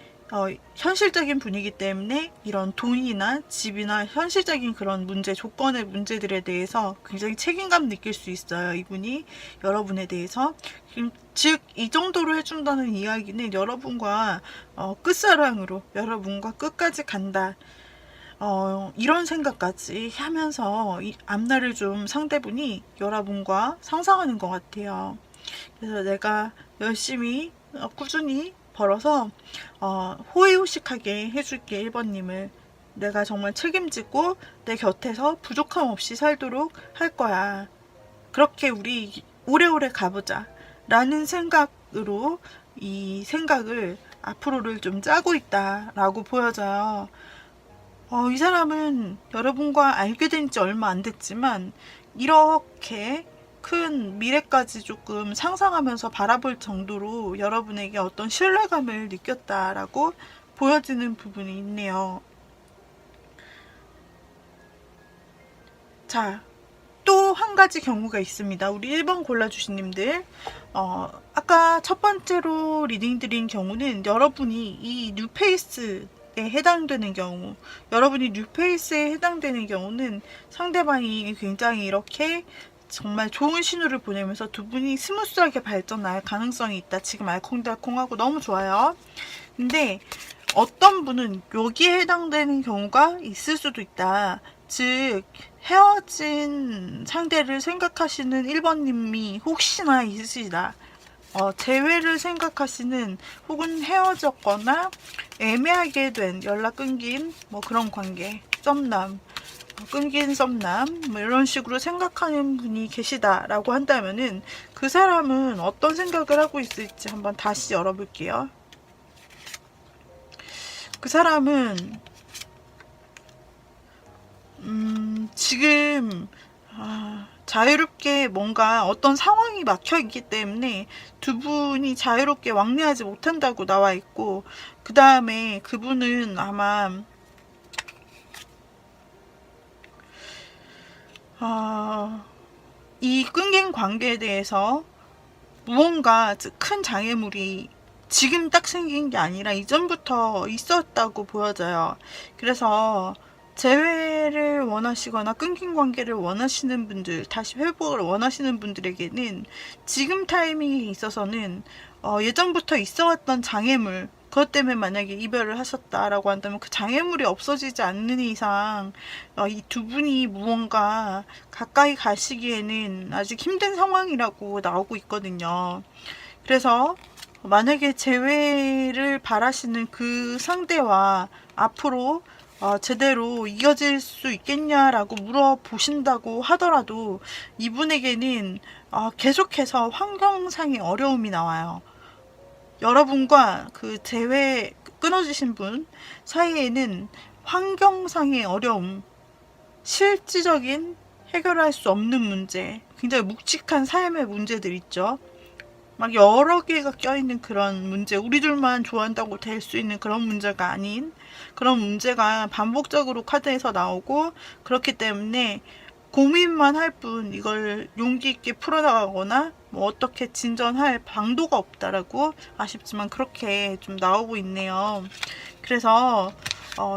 현실적인 분이기 때문에 이런 돈이나 집이나 현실적인 그런 문제, 조건의 문제들에 대해서 굉장히 책임감 느낄 수 있어요. 이분이 여러분에 대해서. 즉, 이 정도로 해준다는 이야기는 여러분과 끝사랑으로, 여러분과 끝까지 간다, 이런 생각까지 하면서 이 앞날을 좀 상대분이 여러분과 상상하는 것 같아요. 그래서 내가 열심히 꾸준히 벌어서 호의호식하게 해줄게, 1번님을. 내가 정말 책임지고 내 곁에서 부족함 없이 살도록 할 거야. 그렇게 우리 오래오래 가보자 라는 생각으로 이 생각을, 앞으로를 좀 짜고 있다라고 보여져요. 이 사람은 여러분과 알게 된 지 얼마 안 됐지만 이렇게 큰 미래까지 조금 상상하면서 바라볼 정도로 여러분에게 어떤 신뢰감을 느꼈다라고 보여지는 부분이 있네요. 자, 또 한 가지 경우가 있습니다. 우리 1번 골라주신 님들, 아까 첫 번째로 리딩 드린 경우는 여러분이 이 뉴페이스에 해당되는 경우, 여러분이 뉴페이스에 해당되는 경우는 상대방이 굉장히 이렇게 정말 좋은 신호를 보내면서 두 분이 스무스하게 발전할 가능성이 있다. 지금 알콩달콩하고 너무 좋아요. 근데 어떤 분은 여기에 해당되는 경우가 있을 수도 있다. 즉, 헤어진 상대를 생각하시는 1번님이 혹시나 있으시다. 재회를 생각하시는, 혹은 헤어졌거나 애매하게 된, 연락 끊긴 그런 관계, 썸남, 끊긴 썸남, 이런 식으로 생각하는 분이 계시다라고 한다면은 그 사람은 어떤 생각을 하고 있을지 한번 다시 열어볼게요. 그 사람은 지금 자유롭게 뭔가 어떤 상황이 막혀 있기 때문에 두 분이 자유롭게 왕래하지 못한다고 나와 있고, 그 다음에 그분은 아마 이 끊긴 관계에 대해서 무언가 큰 장애물이 지금 딱 생긴 게 아니라 이전부터 있었다고 보여져요. 그래서 재회를 원하시거나 끊긴 관계를 원하시는 분들, 다시 회복을 원하시는 분들에게는 지금 타이밍에 있어서는 예전부터 있어왔던 장애물, 그것 때문에 만약에 이별을 하셨다라고 한다면 그 장애물이 없어지지 않는 이상 이 두 분이 무언가 가까이 가시기에는 아직 힘든 상황이라고 나오고 있거든요. 그래서 만약에 재회를 바라시는 그 상대와 앞으로 제대로 이어질 수 있겠냐라고 물어보신다고 하더라도 이분에게는 계속해서 환경상의 어려움이 나와요. 여러분과 그 재회 끊어지신 분 사이에는 환경상의 어려움, 실질적인 해결할 수 없는 문제, 굉장히 묵직한 삶의 문제들 있죠. 막 여러 개가 껴있는 그런 문제, 우리들만 좋아한다고 될 수 있는 그런 문제가 아닌 그런 문제가 반복적으로 카드에서 나오고, 그렇기 때문에 고민만 할 뿐 이걸 용기 있게 풀어나가거나 어떻게 진전할 방도가 없다라고 아쉽지만 그렇게 좀 나오고 있네요. 그래서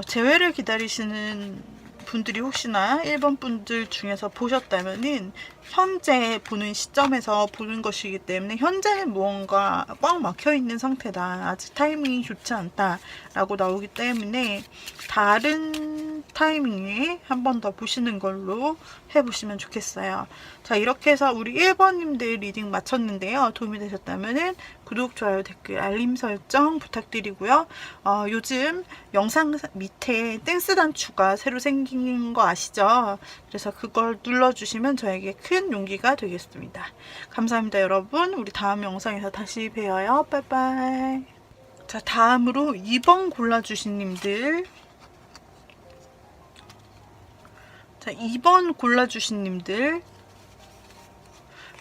재회를 기다리시는 분들이 혹시나 1번 분들 중에서 보셨다면은 현재 보는 시점에서 보는 것이기 때문에 현재는 무언가 꽉 막혀 있는 상태다, 아직 타이밍이 좋지 않다 라고 나오기 때문에 다른 타이밍에 한 번 더 보시는 걸로 해보시면 좋겠어요. 자, 이렇게 해서 우리 1번님들 리딩 마쳤는데요. 도움이 되셨다면 구독, 좋아요, 댓글, 알림 설정 부탁드리고요. 요즘 영상 밑에 댄스 단추가 새로 생긴 거 아시죠? 그래서 그걸 눌러주시면 저에게 큰 용기가 되겠습니다. 감사합니다, 여러분. 우리 다음 영상에서 다시 봬요. 빠이빠이. 자, 다음으로 2번 골라주신 님들. 자, 2번 골라주신 님들.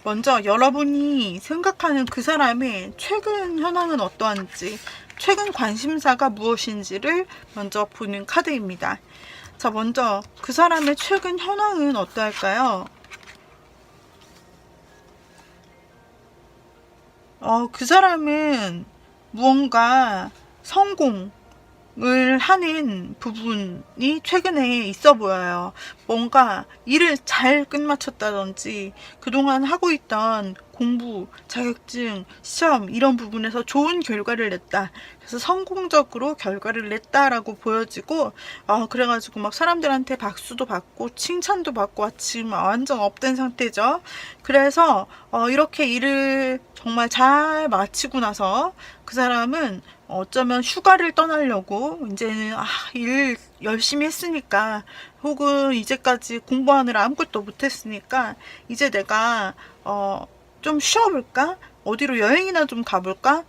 먼저 여러분이 생각하는 그 사람의 최근 현황은 어떠한지, 최근 관심사가 무엇인지를 먼저 보는 카드입니다. 자, 먼저 그 사람의 최근 현황은 어떠할까요? 그 사람은 무언가 성공을 하는 부분이 최근에 있어 보여요. 뭔가 일을 잘 끝마쳤다든지 그동안 하고 있던 공부, 자격증, 시험 이런 부분에서 좋은 결과를 냈다. 그래서 성공적으로 결과를 냈다라고 보여지고 그래가지고 막 사람들한테 박수도 받고 칭찬도 받고 지금 완전 업된 상태죠. 그래서 이렇게 일을 정말 잘 마치고 나서 그 사람은 어쩌면 휴가를 떠나려고 이제는 일 열심히 했으니까 혹은 이제까지 공부하느라 아무것도 못했으니까 이제 내가 좀 쉬어볼까? 어디로 여행이나 좀 가볼까?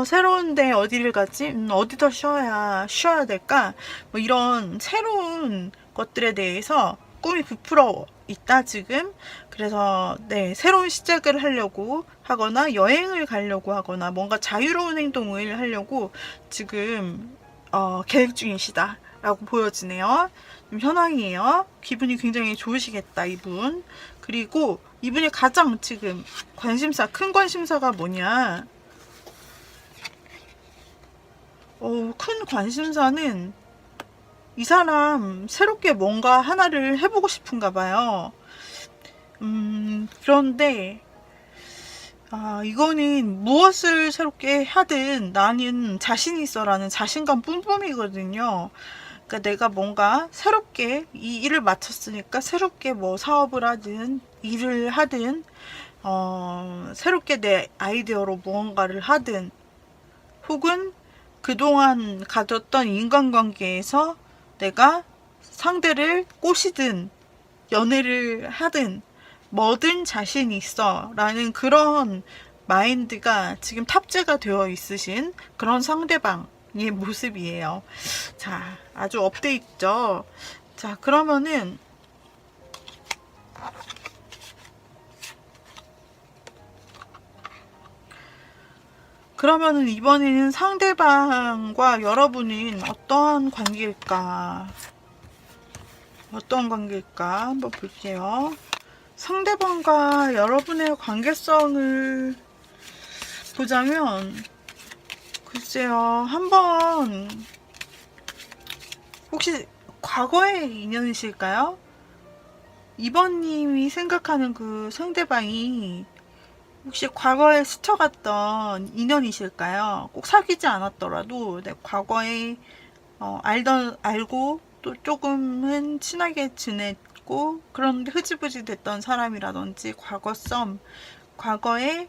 새로운데 어디를 가지? 어디서 쉬어야 될까? 뭐 이런 새로운 것들에 대해서 꿈이 부풀어 있다 지금. 그래서 네, 새로운 시작을 하려고 하거나 여행을 가려고 하거나 뭔가 자유로운 행동을 하려고 지금 계획 중이시다 라고 보여지네요. 현황이에요. 기분이 굉장히 좋으시겠다 이분. 그리고 이분이 가장 지금 큰 관심사가 뭐냐? 큰 관심사는 이 사람 새롭게 뭔가 하나를 해보고 싶은가 봐요. 그런데 이거는 무엇을 새롭게 하든 나는 자신 있어 라는 자신감 뿜뿜이거든요. 그러니까 내가 뭔가 새롭게 이 일을 마쳤으니까 새롭게 뭐 사업을 하든 일을 하든 새롭게 내 아이디어로 무언가를 하든 혹은 그동안 가졌던 인간관계에서 내가 상대를 꼬시든 연애를 하든 뭐든 자신 있어 라는 그런 마인드가 지금 탑재가 되어 있으신 그런 상대방의 모습이에요. 자, 아주 업데이트죠. 자, 그러면은 이번에는 상대방과 여러분은 어떠한 관계일까? 한번 볼게요. 상대방과 여러분의 관계성을 보자면 글쎄요, 한번 혹시 과거의 인연이실까요? 2번님이 생각하는 그 상대방이 혹시 과거에 스쳐갔던 인연이실까요? 꼭 사귀지 않았더라도 과거에 알고 또 조금은 친하게 지냈고 그런데 흐지부지 됐던 사람이라든지 과거에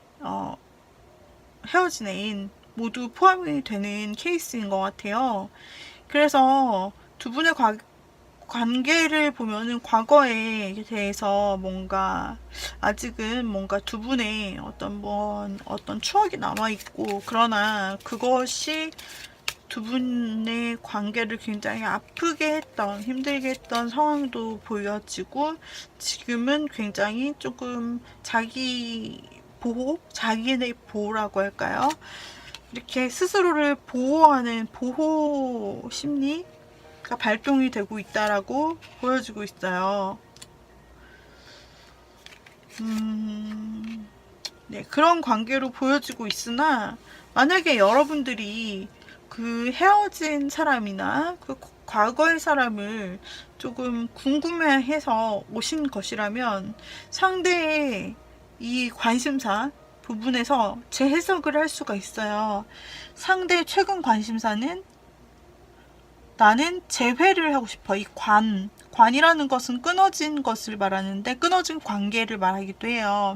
헤어진 애인 모두 포함이 되는 케이스인 것 같아요. 그래서 두 분의 관계를 보면은 과거에 대해서 뭔가 아직은 뭔가 두 분의 어떤 추억이 남아있고 그러나 그것이 두 분의 관계를 굉장히 아프게 했던 힘들게 했던 상황도 보여지고 지금은 굉장히 조금 자기의 보호라고 할까요? 이렇게 스스로를 보호하는 보호 심리가 발동이 되고 있다라고 보여지고 있어요. 네, 그런 관계로 보여지고 있으나 만약에 여러분들이 그 헤어진 사람이나 그 과거의 사람을 조금 궁금해해서 오신 것이라면 상대의 이 관심사 부분에서 재해석을 할 수가 있어요. 상대의 최근 관심사는 나는 재회를 하고 싶어. 이 관이라는 것은 끊어진 것을 말하는데 끊어진 관계를 말하기도 해요.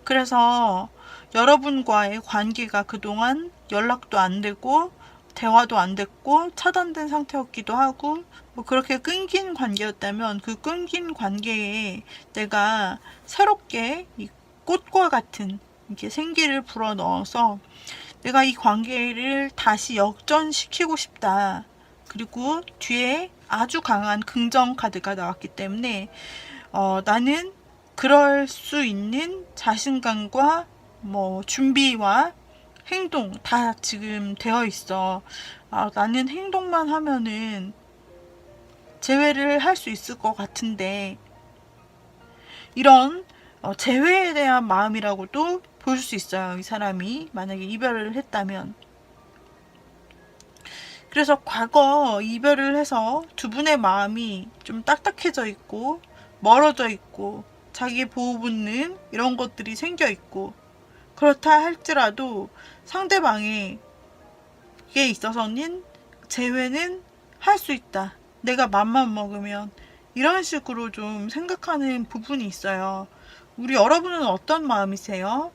그래서 여러분과의 관계가 그동안 연락도 안 되고 대화도 안 됐고 차단된 상태였기도 하고 뭐 그렇게 끊긴 관계였다면 그 끊긴 관계에 내가 새롭게 이 꽃과 같은 이렇게 생기를 불어넣어서 내가 이 관계를 다시 역전시키고 싶다. 그리고 뒤에 아주 강한 긍정 카드가 나왔기 때문에 나는 그럴 수 있는 자신감과 뭐 준비와 행동 다 지금 되어 있어. 나는 행동만 하면은 재회를 할 수 있을 것 같은데 이런 재회에 대한 마음이라고도 볼 수 있어요. 이 사람이 만약에 이별을 했다면. 그래서 과거 이별을 해서 두 분의 마음이 좀 딱딱해져 있고 멀어져 있고 자기 보호 본능 이런 것들이 생겨 있고 그렇다 할지라도 상대방에게 있어서는 재회는 할 수 있다. 내가 맘만 먹으면 이런 식으로 좀 생각하는 부분이 있어요. 우리 여러분은 어떤 마음이세요?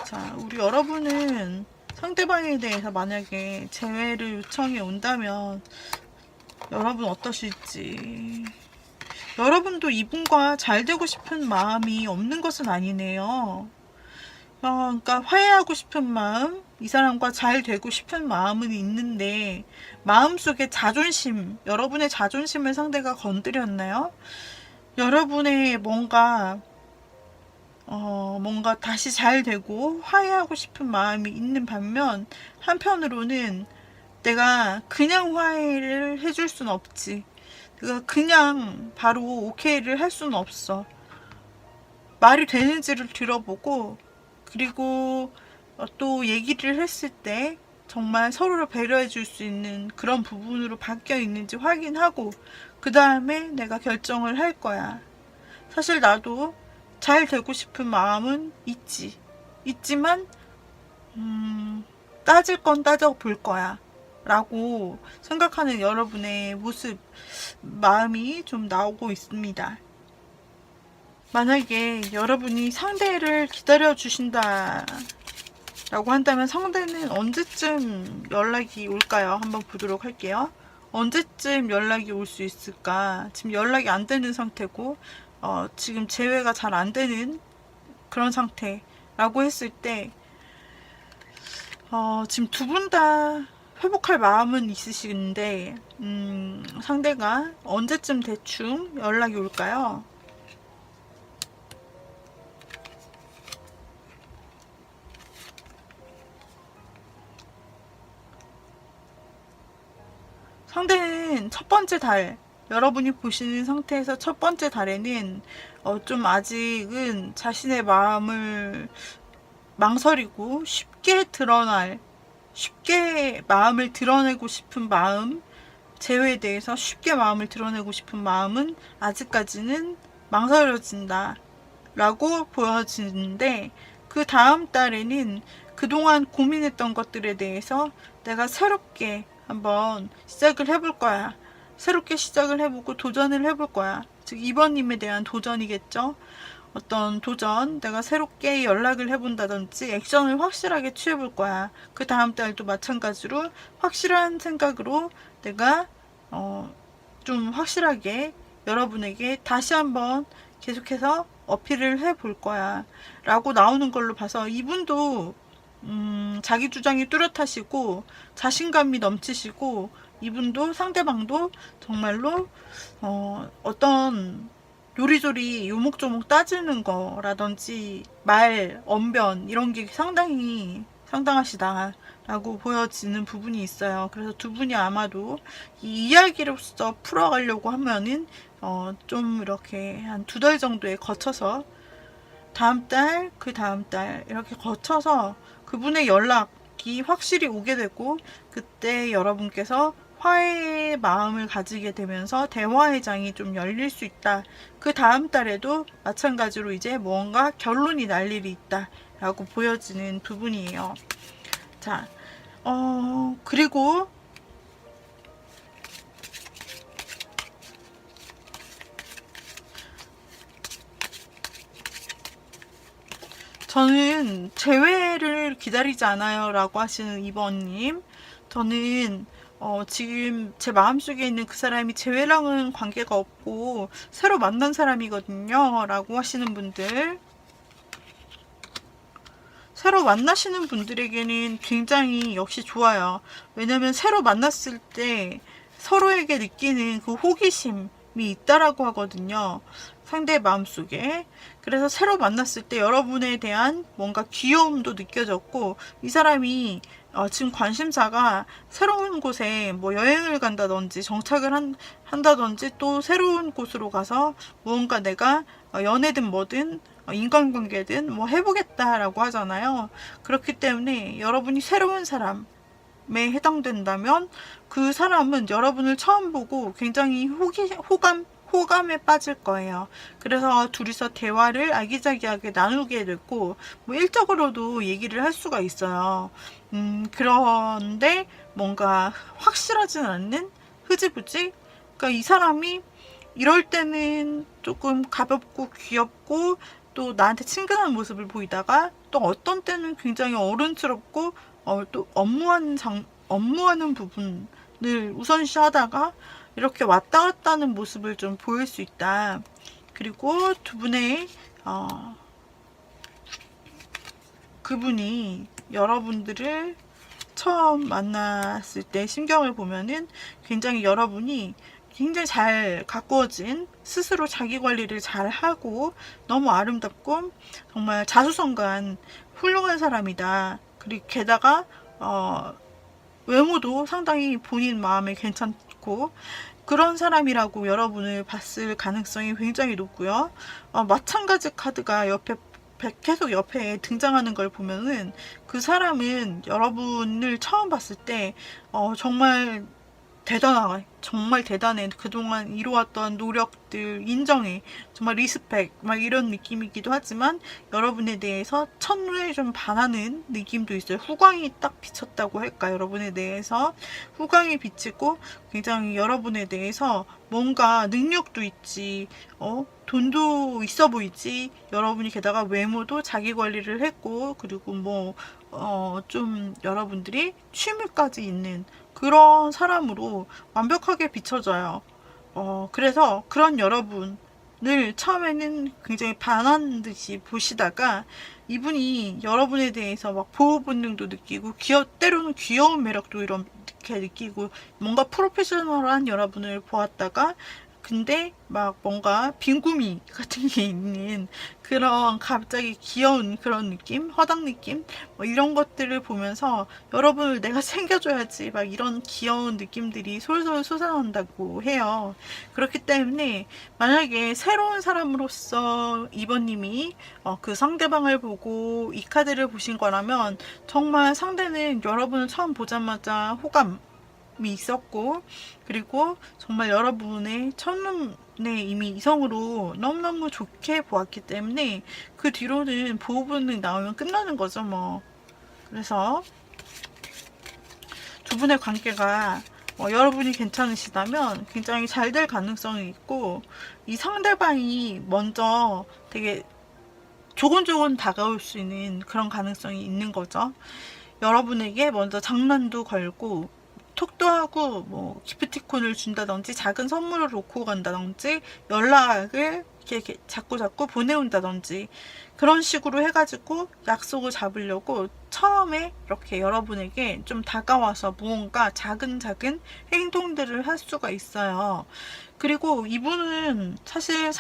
자, 우리 여러분은 상대방에 대해서 만약에 재회를 요청이 온다면 여러분 어떠실지. 여러분도 이분과 잘 되고 싶은 마음이 없는 것은 아니네요. 그러니까 화해하고 싶은 마음, 이 사람과 잘 되고 싶은 마음은 있는데 마음속에 자존심, 여러분의 자존심을 상대가 건드렸나요? 여러분의 뭔가 다시 잘 되고 화해하고 싶은 마음이 있는 반면 한편으로는 내가 그냥 화해를 해줄 순 없지. 내가 그냥 바로 오케이를 할 수는 없어. 말이 되는지를 들어보고 그리고 또 얘기를 했을 때 정말 서로를 배려해 줄 수 있는 그런 부분으로 바뀌어 있는지 확인하고 그 다음에 내가 결정을 할 거야. 사실 나도 잘 되고 싶은 마음은 있지만 따질 건 따져볼 거야 라고 생각하는 여러분의 모습, 마음이 좀 나오고 있습니다. 만약에 여러분이 상대를 기다려 주신다 라고 한다면 상대는 언제쯤 연락이 올까요? 한번 보도록 할게요. 언제쯤 연락이 올 수 있을까? 지금 연락이 안 되는 상태고 지금 재회가 잘 안 되는 그런 상태라고 했을 때 지금 두 분 다 회복할 마음은 있으신데 상대가 언제쯤 대충 연락이 올까요? 상대는 첫 번째 달, 여러분이 보시는 상태에서 첫 번째 달에는 좀 아직은 자신의 마음을 망설이고 쉽게 마음을 드러내고 싶은 마음, 재회에 대해서 쉽게 마음을 드러내고 싶은 마음은 아직까지는 망설여진다 라고 보여지는데 그 다음 달에는 그동안 고민했던 것들에 대해서 내가 새롭게 한번 시작을 해볼 거야. 새롭게 시작을 해보고 도전을 해볼 거야. 즉 2번님에 대한 도전이겠죠. 어떤 도전, 내가 새롭게 연락을 해본다든지 액션을 확실하게 취해볼 거야. 그 다음 달도 마찬가지로 확실한 생각으로 내가 좀 확실하게 여러분에게 다시 한번 계속해서 어필을 해볼 거야 라고 나오는 걸로 봐서 이분도 자기 주장이 뚜렷하시고 자신감이 넘치시고 이분도 상대방도 정말로 어떤 요리조리 요목조목 따지는 거라든지 말, 언변 이런 게 상당하시다 라고 보여지는 부분이 있어요. 그래서 두 분이 아마도 이 이야기로서 풀어가려고 하면은 좀 이렇게 한 2달 정도에 거쳐서 다음 달, 그 다음 달 이렇게 거쳐서 그분의 연락이 확실히 오게 되고 그때 여러분께서 화해의 마음을 가지게 되면서 대화의 장이 좀 열릴 수 있다. 그 다음 달에도 마찬가지로 이제 뭔가 결론이 날 일이 있다 라고 보여지는 부분이에요. 자, 그리고 저는 재회를 기다리지 않아요 라고 하시는 2번님, 저는 지금 제 마음속에 있는 그 사람이 재회랑은 관계가 없고 새로 만난 사람이거든요 라고 하시는 분들, 새로 만나시는 분들에게는 굉장히 역시 좋아요. 왜냐면 새로 만났을 때 서로에게 느끼는 그 호기심이 있다라고 하거든요, 상대의 마음속에. 그래서 새로 만났을 때 여러분에 대한 뭔가 귀여움도 느껴졌고, 이 사람이 지금 관심사가 새로운 곳에 뭐 여행을 간다든지 정착을 한다든지 또 새로운 곳으로 가서 무언가 내가 연애든 뭐든 인간관계든 뭐 해보겠다라고 하잖아요. 그렇기 때문에 여러분이 새로운 사람에 해당된다면 그 사람은 여러분을 처음 보고 굉장히 호감에 빠질 거예요. 그래서 둘이서 대화를 아기자기하게 나누게 되고 뭐 일적으로도 얘기를 할 수가 있어요. 그런데 뭔가 확실하진 않는 흐지부지, 그러니까 이 사람이 이럴 때는 조금 가볍고 귀엽고 또 나한테 친근한 모습을 보이다가 또 어떤 때는 굉장히 어른스럽고 또 업무하는 부분을 우선시하다가 이렇게 왔다 갔다 하는 모습을 좀 보일 수 있다. 그리고 두 분의 그분이 여러분들을 처음 만났을 때 심경을 보면은 굉장히 여러분이 굉장히 잘 가꾸어진, 스스로 자기 관리를 잘 하고 너무 아름답고 정말 자수성가한 훌륭한 사람이다. 그리고 게다가 외모도 상당히 본인 마음에 괜찮고 그런 사람이라고 여러분을 봤을 가능성이 굉장히 높고요. 마찬가지 카드가 계속 옆에 등장하는 걸 보면은 그 사람은 여러분을 처음 봤을 때 정말 정말 대단해. 그동안 이루었던 노력들 인정해. 정말 리스펙. 막 이런 느낌이기도 하지만 여러분에 대해서 첫눈에 좀 반하는 느낌도 있어요. 후광이 딱 비쳤다고 할까? 여러분에 대해서 후광이 비치고 굉장히 여러분에 대해서 뭔가 능력도 있지, 돈도 있어 보이지. 여러분이 게다가 외모도 자기 관리를 했고, 그리고 뭐 좀 여러분들이 취미까지 있는 그런 사람으로 완벽하게 비춰져요. 그래서 그런 여러분을 처음에는 굉장히 반한 듯이 보시다가 이분이 여러분에 대해서 막 보호 본능도 느끼고 때로는 귀여운 매력도 이렇게 느끼고 뭔가 프로페셔널한 여러분을 보았다가 근데 막 뭔가 빈구미 같은 게 있는 그런 갑자기 귀여운 그런 느낌, 허당 느낌, 뭐 이런 것들을 보면서 여러분을 내가 챙겨줘야지 막 이런 귀여운 느낌들이 솔솔 솟아난다고 해요. 그렇기 때문에 만약에 새로운 사람으로서 이번님이 그 상대방을 보고 이 카드를 보신 거라면 정말 상대는 여러분을 처음 보자마자 호감이 있었고, 그리고 정말 여러분의 첫눈에 이미 이성으로 너무너무 좋게 보았기 때문에 그 뒤로는 보호 본능 나오면 끝나는 거죠 뭐. 그래서 두 분의 관계가 여러분이 괜찮으시다면 굉장히 잘 될 가능성이 있고, 이 상대방이 먼저 되게 조곤조곤 다가올 수 있는 그런 가능성이 있는 거죠. 여러분에게 먼저 장난도 걸고 톡도 하고 뭐 기프티콘을 준다든지 작은 선물을 놓고 간다든지 연락을 이렇게 자꾸 보내온다든지 그런 식으로 해가지고 약속을 잡으려고 처음에 이렇게 여러분에게 좀 다가와서 무언가 작은 행동들을 할 수가 있어요. 그리고 이분은 사실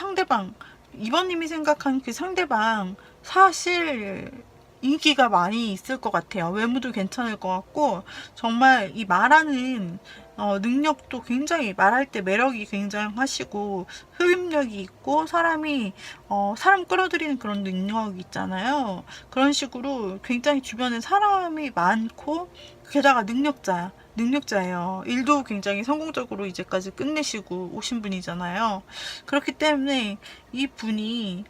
이번님이 생각한 그 상대방 사실 인기가 많이 있을 것 같아요. 외모도 괜찮을 것 같고 정말 이 말하는 능력도 굉장히, 말할 때 매력이 굉장하시고 흡입력이 있고 사람 끌어들이는 그런 능력이 있잖아요. 그런 식으로 굉장히 주변에 사람이 많고 게다가 능력자예요. 일도 굉장히 성공적으로 이제까지 끝내시고 오신 분이잖아요. 그렇기 때문에 이 분이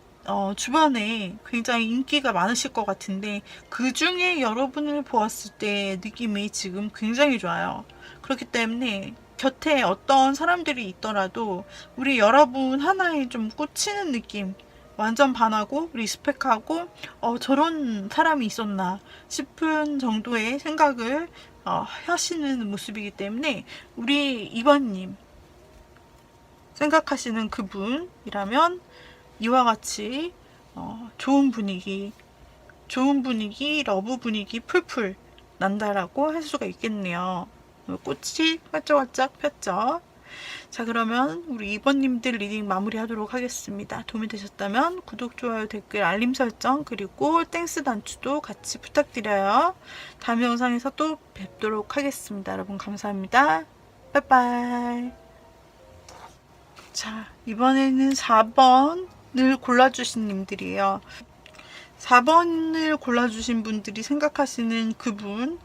주변에 굉장히 인기가 많으실 것 같은데 그 중에 여러분을 보았을 때 느낌이 지금 굉장히 좋아요. 그렇기 때문에 곁에 어떤 사람들이 있더라도 우리 여러분 하나에 좀 꽂히는 느낌, 완전 반하고 리스펙하고 저런 사람이 있었나 싶은 정도의 생각을 하시는 모습이기 때문에 우리 2번님 생각하시는 그분이라면 이와 같이 좋은 분위기, 러브 분위기 풀풀 난다라고 할 수가 있겠네요. 꽃이 활짝활짝 폈죠. 자, 그러면 우리 2번님들 리딩 마무리 하도록 하겠습니다. 도움이 되셨다면 구독, 좋아요, 댓글, 알림 설정, 그리고 땡스 단추도 같이 부탁드려요. 다음 영상에서 또 뵙도록 하겠습니다. 여러분 감사합니다. 빠이빠이. 자, 이번에는 4번을 골라주신 님들이에요. 4번을 골라주신 분들이 생각하시는 그분,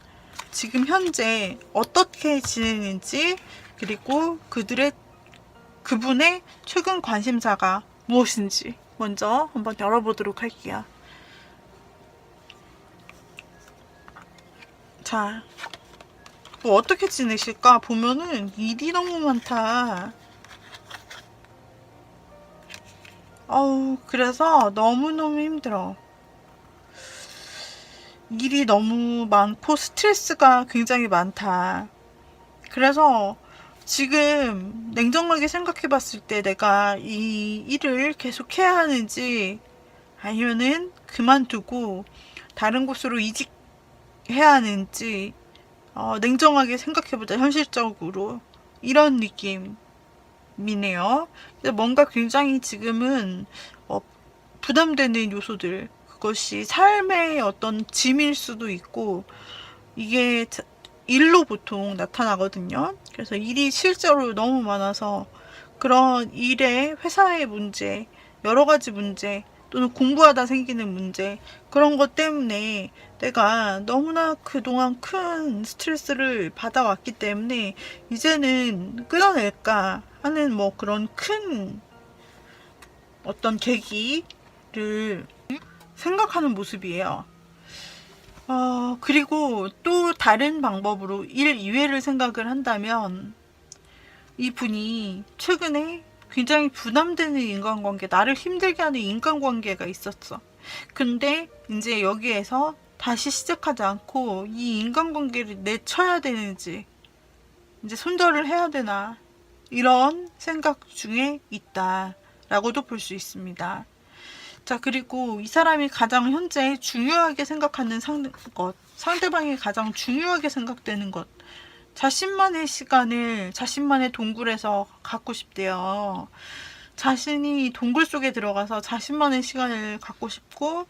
지금 현재 어떻게 지내는지, 그리고 그분의 최근 관심사가 무엇인지 먼저 한번 열어보도록 할게요. 자, 뭐 어떻게 지내실까 보면은 일이 너무 많다. 그래서 너무너무 힘들어. 일이 너무 많고 스트레스가 굉장히 많다. 그래서 지금 냉정하게 생각해 봤을 때 내가 이 일을 계속 해야 하는지 아니면은 그만두고 다른 곳으로 이직해야 하는지 냉정하게 생각해 보자. 현실적으로 이런 느낌이네요. 뭔가 굉장히 지금은 부담되는 요소들, 그것이 삶의 어떤 짐일 수도 있고, 이게 일로 보통 나타나거든요. 그래서 일이 실제로 너무 많아서 그런 일에 회사의 문제, 여러 가지 문제, 또는 공부하다 생기는 문제, 그런 것 때문에 내가 너무나 그동안 큰 스트레스를 받아왔기 때문에 이제는 끊어낼까 하는 뭐 그런 큰 어떤 계기를 생각하는 모습이에요. 그리고 또 다른 방법으로 일 이외를 생각을 한다면 이분이 최근에 굉장히 부담되는 인간관계, 나를 힘들게 하는 인간관계가 있었어. 근데 이제 여기에서 다시 시작하지 않고 이 인간관계를 내쳐야 되는지, 이제 손절을 해야 되나, 이런 생각 중에 있다라고도 볼 수 있습니다. 자, 그리고 이 사람이 가장 현재 중요하게 생각하는 상대방이 가장 중요하게 생각되는 것, 자신만의 시간을 자신만의 동굴에서 갖고 싶대요. 자신이 동굴 속에 들어가서 자신만의 시간을 갖고 싶고,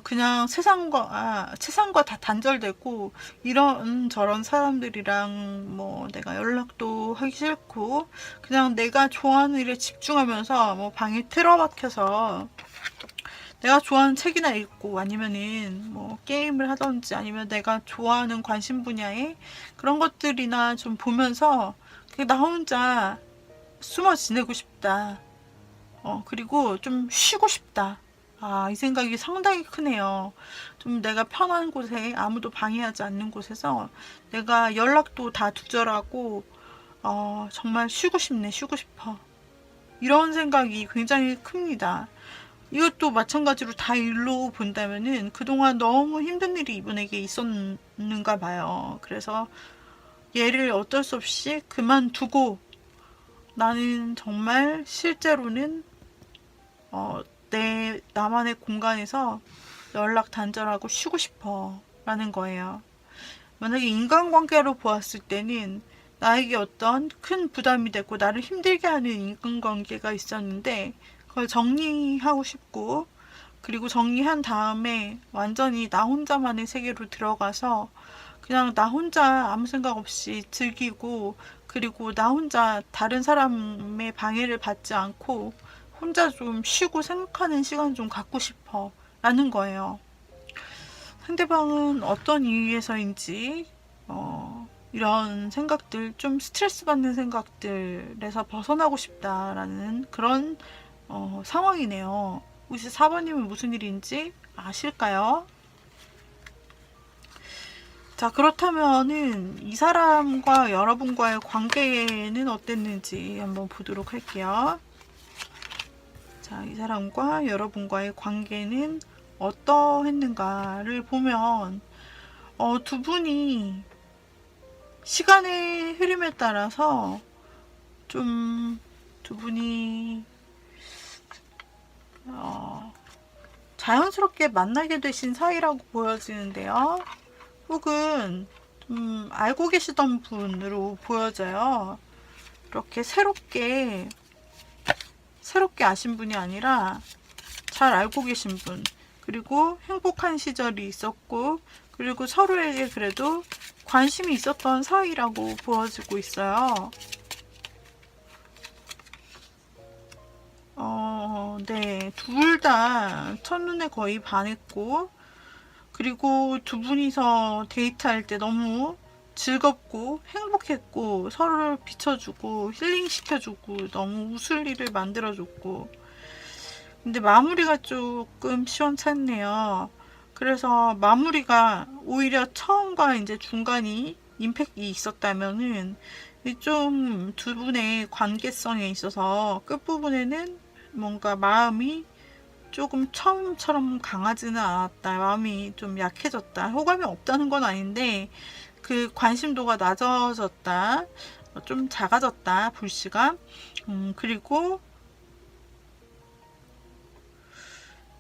그냥 세상과 다 단절되고, 이런 저런 사람들이랑 뭐 내가 연락도 하기 싫고, 그냥 내가 좋아하는 일에 집중하면서 뭐 방에 틀어박혀서 내가 좋아하는 책이나 읽고, 아니면은 뭐 게임을 하던지, 아니면 내가 좋아하는 관심 분야의 그런 것들이나 좀 보면서 그냥 나 혼자 숨어 지내고 싶다. 그리고 좀 쉬고 싶다. 이 생각이 상당히 크네요. 좀 내가 편한 곳에, 아무도 방해하지 않는 곳에서 내가 연락도 다 두절하고 정말 쉬고 싶네, 쉬고 싶어. 이런 생각이 굉장히 큽니다. 이것도 마찬가지로 다 일로 본다면은 그동안 너무 힘든 일이 이분에게 있었는가 봐요. 그래서 얘를 어쩔 수 없이 그만두고 나는 정말 실제로는 나만의 공간에서 연락 단절하고 쉬고 싶어 라는 거예요. 만약에 인간관계로 보았을 때는 나에게 어떤 큰 부담이 되고 나를 힘들게 하는 인간관계가 있었는데 그걸 정리하고 싶고, 그리고 정리한 다음에 완전히 나 혼자만의 세계로 들어가서 그냥 나 혼자 아무 생각 없이 즐기고, 그리고 나 혼자 다른 사람의 방해를 받지 않고 혼자 좀 쉬고 생각하는 시간 좀 갖고 싶어 라는 거예요. 상대방은 어떤 이유에서인지 이런 생각들, 좀 스트레스 받는 생각들에서 벗어나고 싶다라는 그런 상황이네요. 혹시 4번님은 무슨 일인지 아실까요? 자, 그렇다면은 이 사람과 여러분과의 관계는 어땠는지 한번 보도록 할게요. 자, 자, 이 사람과 여러분과의 관계는 어떠했는가를 보면 두 분이 시간의 흐름에 따라서 좀 두 분이 자연스럽게 만나게 되신 사이라고 보여지는데요. 혹은 좀 알고 계시던 분으로 보여져요. 이렇게 새롭게 아신 분이 아니라 잘 알고 계신 분, 그리고 행복한 시절이 있었고, 그리고 서로에게 그래도 관심이 있었던 사이라고 보여지고 있어요. 네, 둘 다 첫눈에 거의 반했고, 그리고 두 분이서 데이트할 때 너무 즐겁고 행복했고, 서로를 비춰주고 힐링시켜주고 너무 웃을 일을 만들어줬고, 근데 마무리가 조금 시원찮네요. 그래서 마무리가 오히려 처음과 이제 중간이 임팩이 있었다면은 좀 두 분의 관계성에 있어서 끝부분에는 뭔가 마음이 조금 처음처럼 강하지는 않았다. 마음이 좀 약해졌다. 호감이 없다는 건 아닌데 그 관심도가 낮아졌다. 좀 작아졌다. 불씨가. 그리고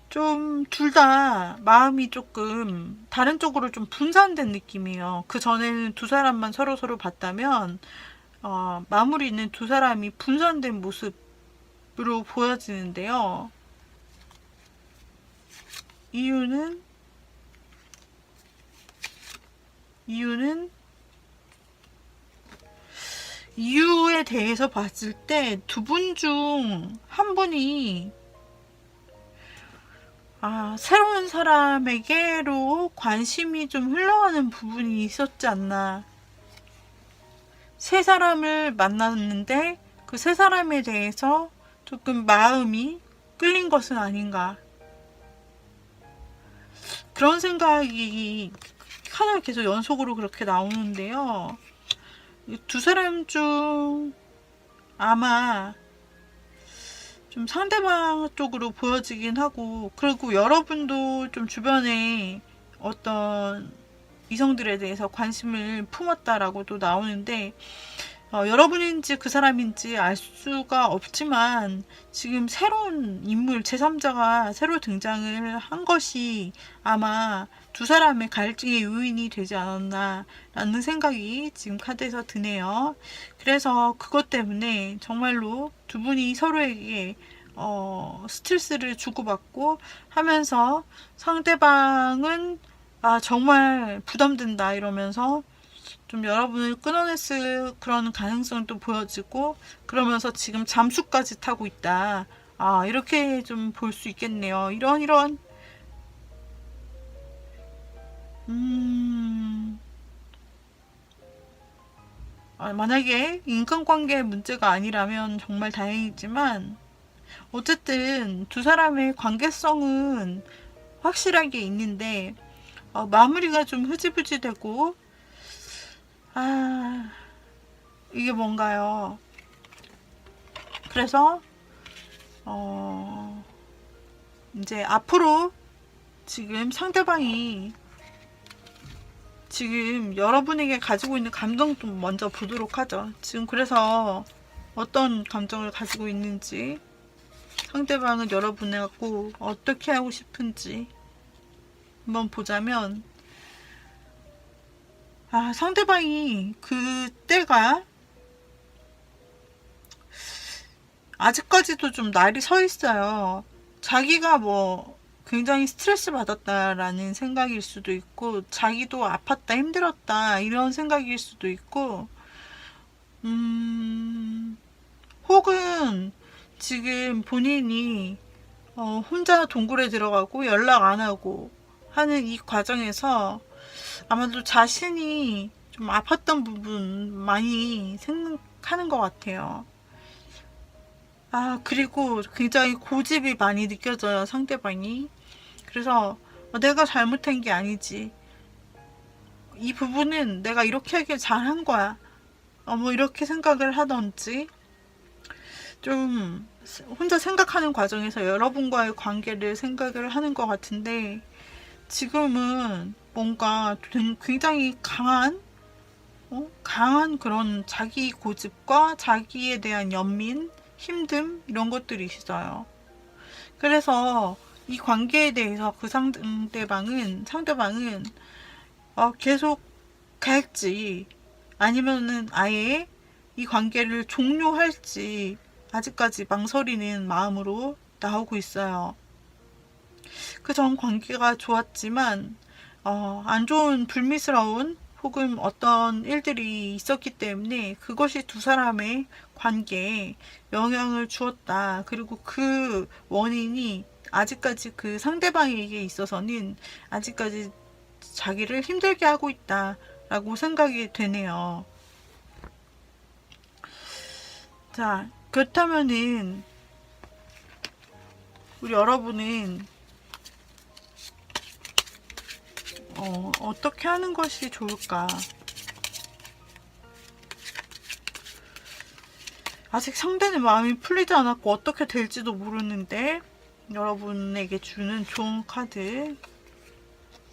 좀 둘 다 마음이 조금 다른 쪽으로 좀 분산된 느낌이에요. 그 전에는 두 사람만 서로 봤다면 마무리는 두 사람이 분산된 모습으로 보여지는데요. 이유에 대해서 봤을 때 두 분 중 한 분이 새로운 사람에게로 관심이 좀 흘러가는 부분이 있었지 않나. 새 사람을 만났는데 그 새 사람에 대해서 조금 마음이 끌린 것은 아닌가. 그런 생각이 하나 계속 연속으로 그렇게 나오는데요. 두 사람 중 아마 좀 상대방 쪽으로 보여지긴 하고, 그리고 여러분도 좀 주변에 어떤 이성들에 대해서 관심을 품었다라고도 나오는데, 여러분인지 그 사람인지 알 수가 없지만 지금 새로운 인물 제3자가 새로 등장을 한 것이 아마 두 사람의 갈등의 요인이 되지 않았나 라는 생각이 지금 카드에서 드네요. 그래서 그것 때문에 정말로 두 분이 서로에게 스트레스를 주고받고 하면서 상대방은 정말 부담된다 이러면서 좀 여러분을 끊어냈을 그런 가능성도 보여지고, 그러면서 지금 잠수까지 타고 있다. 이렇게 좀 볼 수 있겠네요. 이런 만약에 인간관계 문제가 아니라면 정말 다행이지만, 어쨌든 두 사람의 관계성은 확실하게 있는데 마무리가 좀 흐지부지 되고, 이게 뭔가요? 그래서 이제 앞으로 지금 상대방이 지금 여러분에게 가지고 있는 감정 좀 먼저 보도록 하죠. 지금 그래서 어떤 감정을 가지고 있는지, 상대방은 여러분하고 어떻게 하고 싶은지 한번 보자면, 상대방이 그때가 아직까지도 좀 날이 서 있어요. 자기가 뭐 굉장히 스트레스 받았다라는 생각일 수도 있고, 자기도 아팠다 힘들었다 이런 생각일 수도 있고, 혹은 지금 본인이 혼자 동굴에 들어가고 연락 안 하고 하는 이 과정에서 아마도 자신이 좀 아팠던 부분 많이 생각하는 것 같아요. 그리고 굉장히 고집이 많이 느껴져요, 상대방이. 그래서 내가 잘못한 게 아니지, 이 부분은 내가 이렇게 하길 잘한 거야, 뭐 이렇게 생각을 하던지, 좀 혼자 생각하는 과정에서 여러분과의 관계를 생각을 하는 것 같은데, 지금은 뭔가 굉장히 강한 그런 자기 고집과 자기에 대한 연민, 힘듦, 이런 것들이 있어요. 그래서 이 관계에 대해서 그 상대방은 계속 갈지, 아니면은 아예 이 관계를 종료할지 아직까지 망설이는 마음으로 나오고 있어요. 그 전 관계가 좋았지만 안 좋은 불미스러운 혹은 어떤 일들이 있었기 때문에 그것이 두 사람의 관계에 영향을 주었다. 그리고 그 원인이 아직까지 그 상대방에게 있어서는 아직까지 자기를 힘들게 하고 있다라고 생각이 되네요. 자, 그렇다면은 우리 여러분은 어떻게 하는 것이 좋을까? 아직 상대는 마음이 풀리지 않았고 어떻게 될지도 모르는데, 여러분에게 주는 좋은 카드.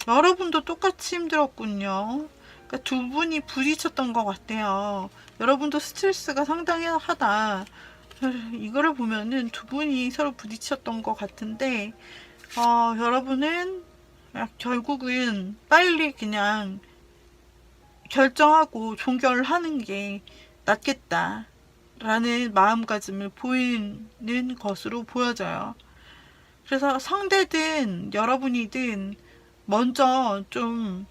여러분도 똑같이 힘들었군요. 그러니까 두 분이 부딪혔던 것 같아요. 여러분도 스트레스가 상당하다. 이거를 보면은 두 분이 서로 부딪혔던 것 같은데, 여러분은 결국은 빨리 그냥 결정하고 종결을 하는 게 낫겠다 라는 마음가짐을 보이는 것으로 보여져요. 그래서 상대든 여러분이든 먼저 좀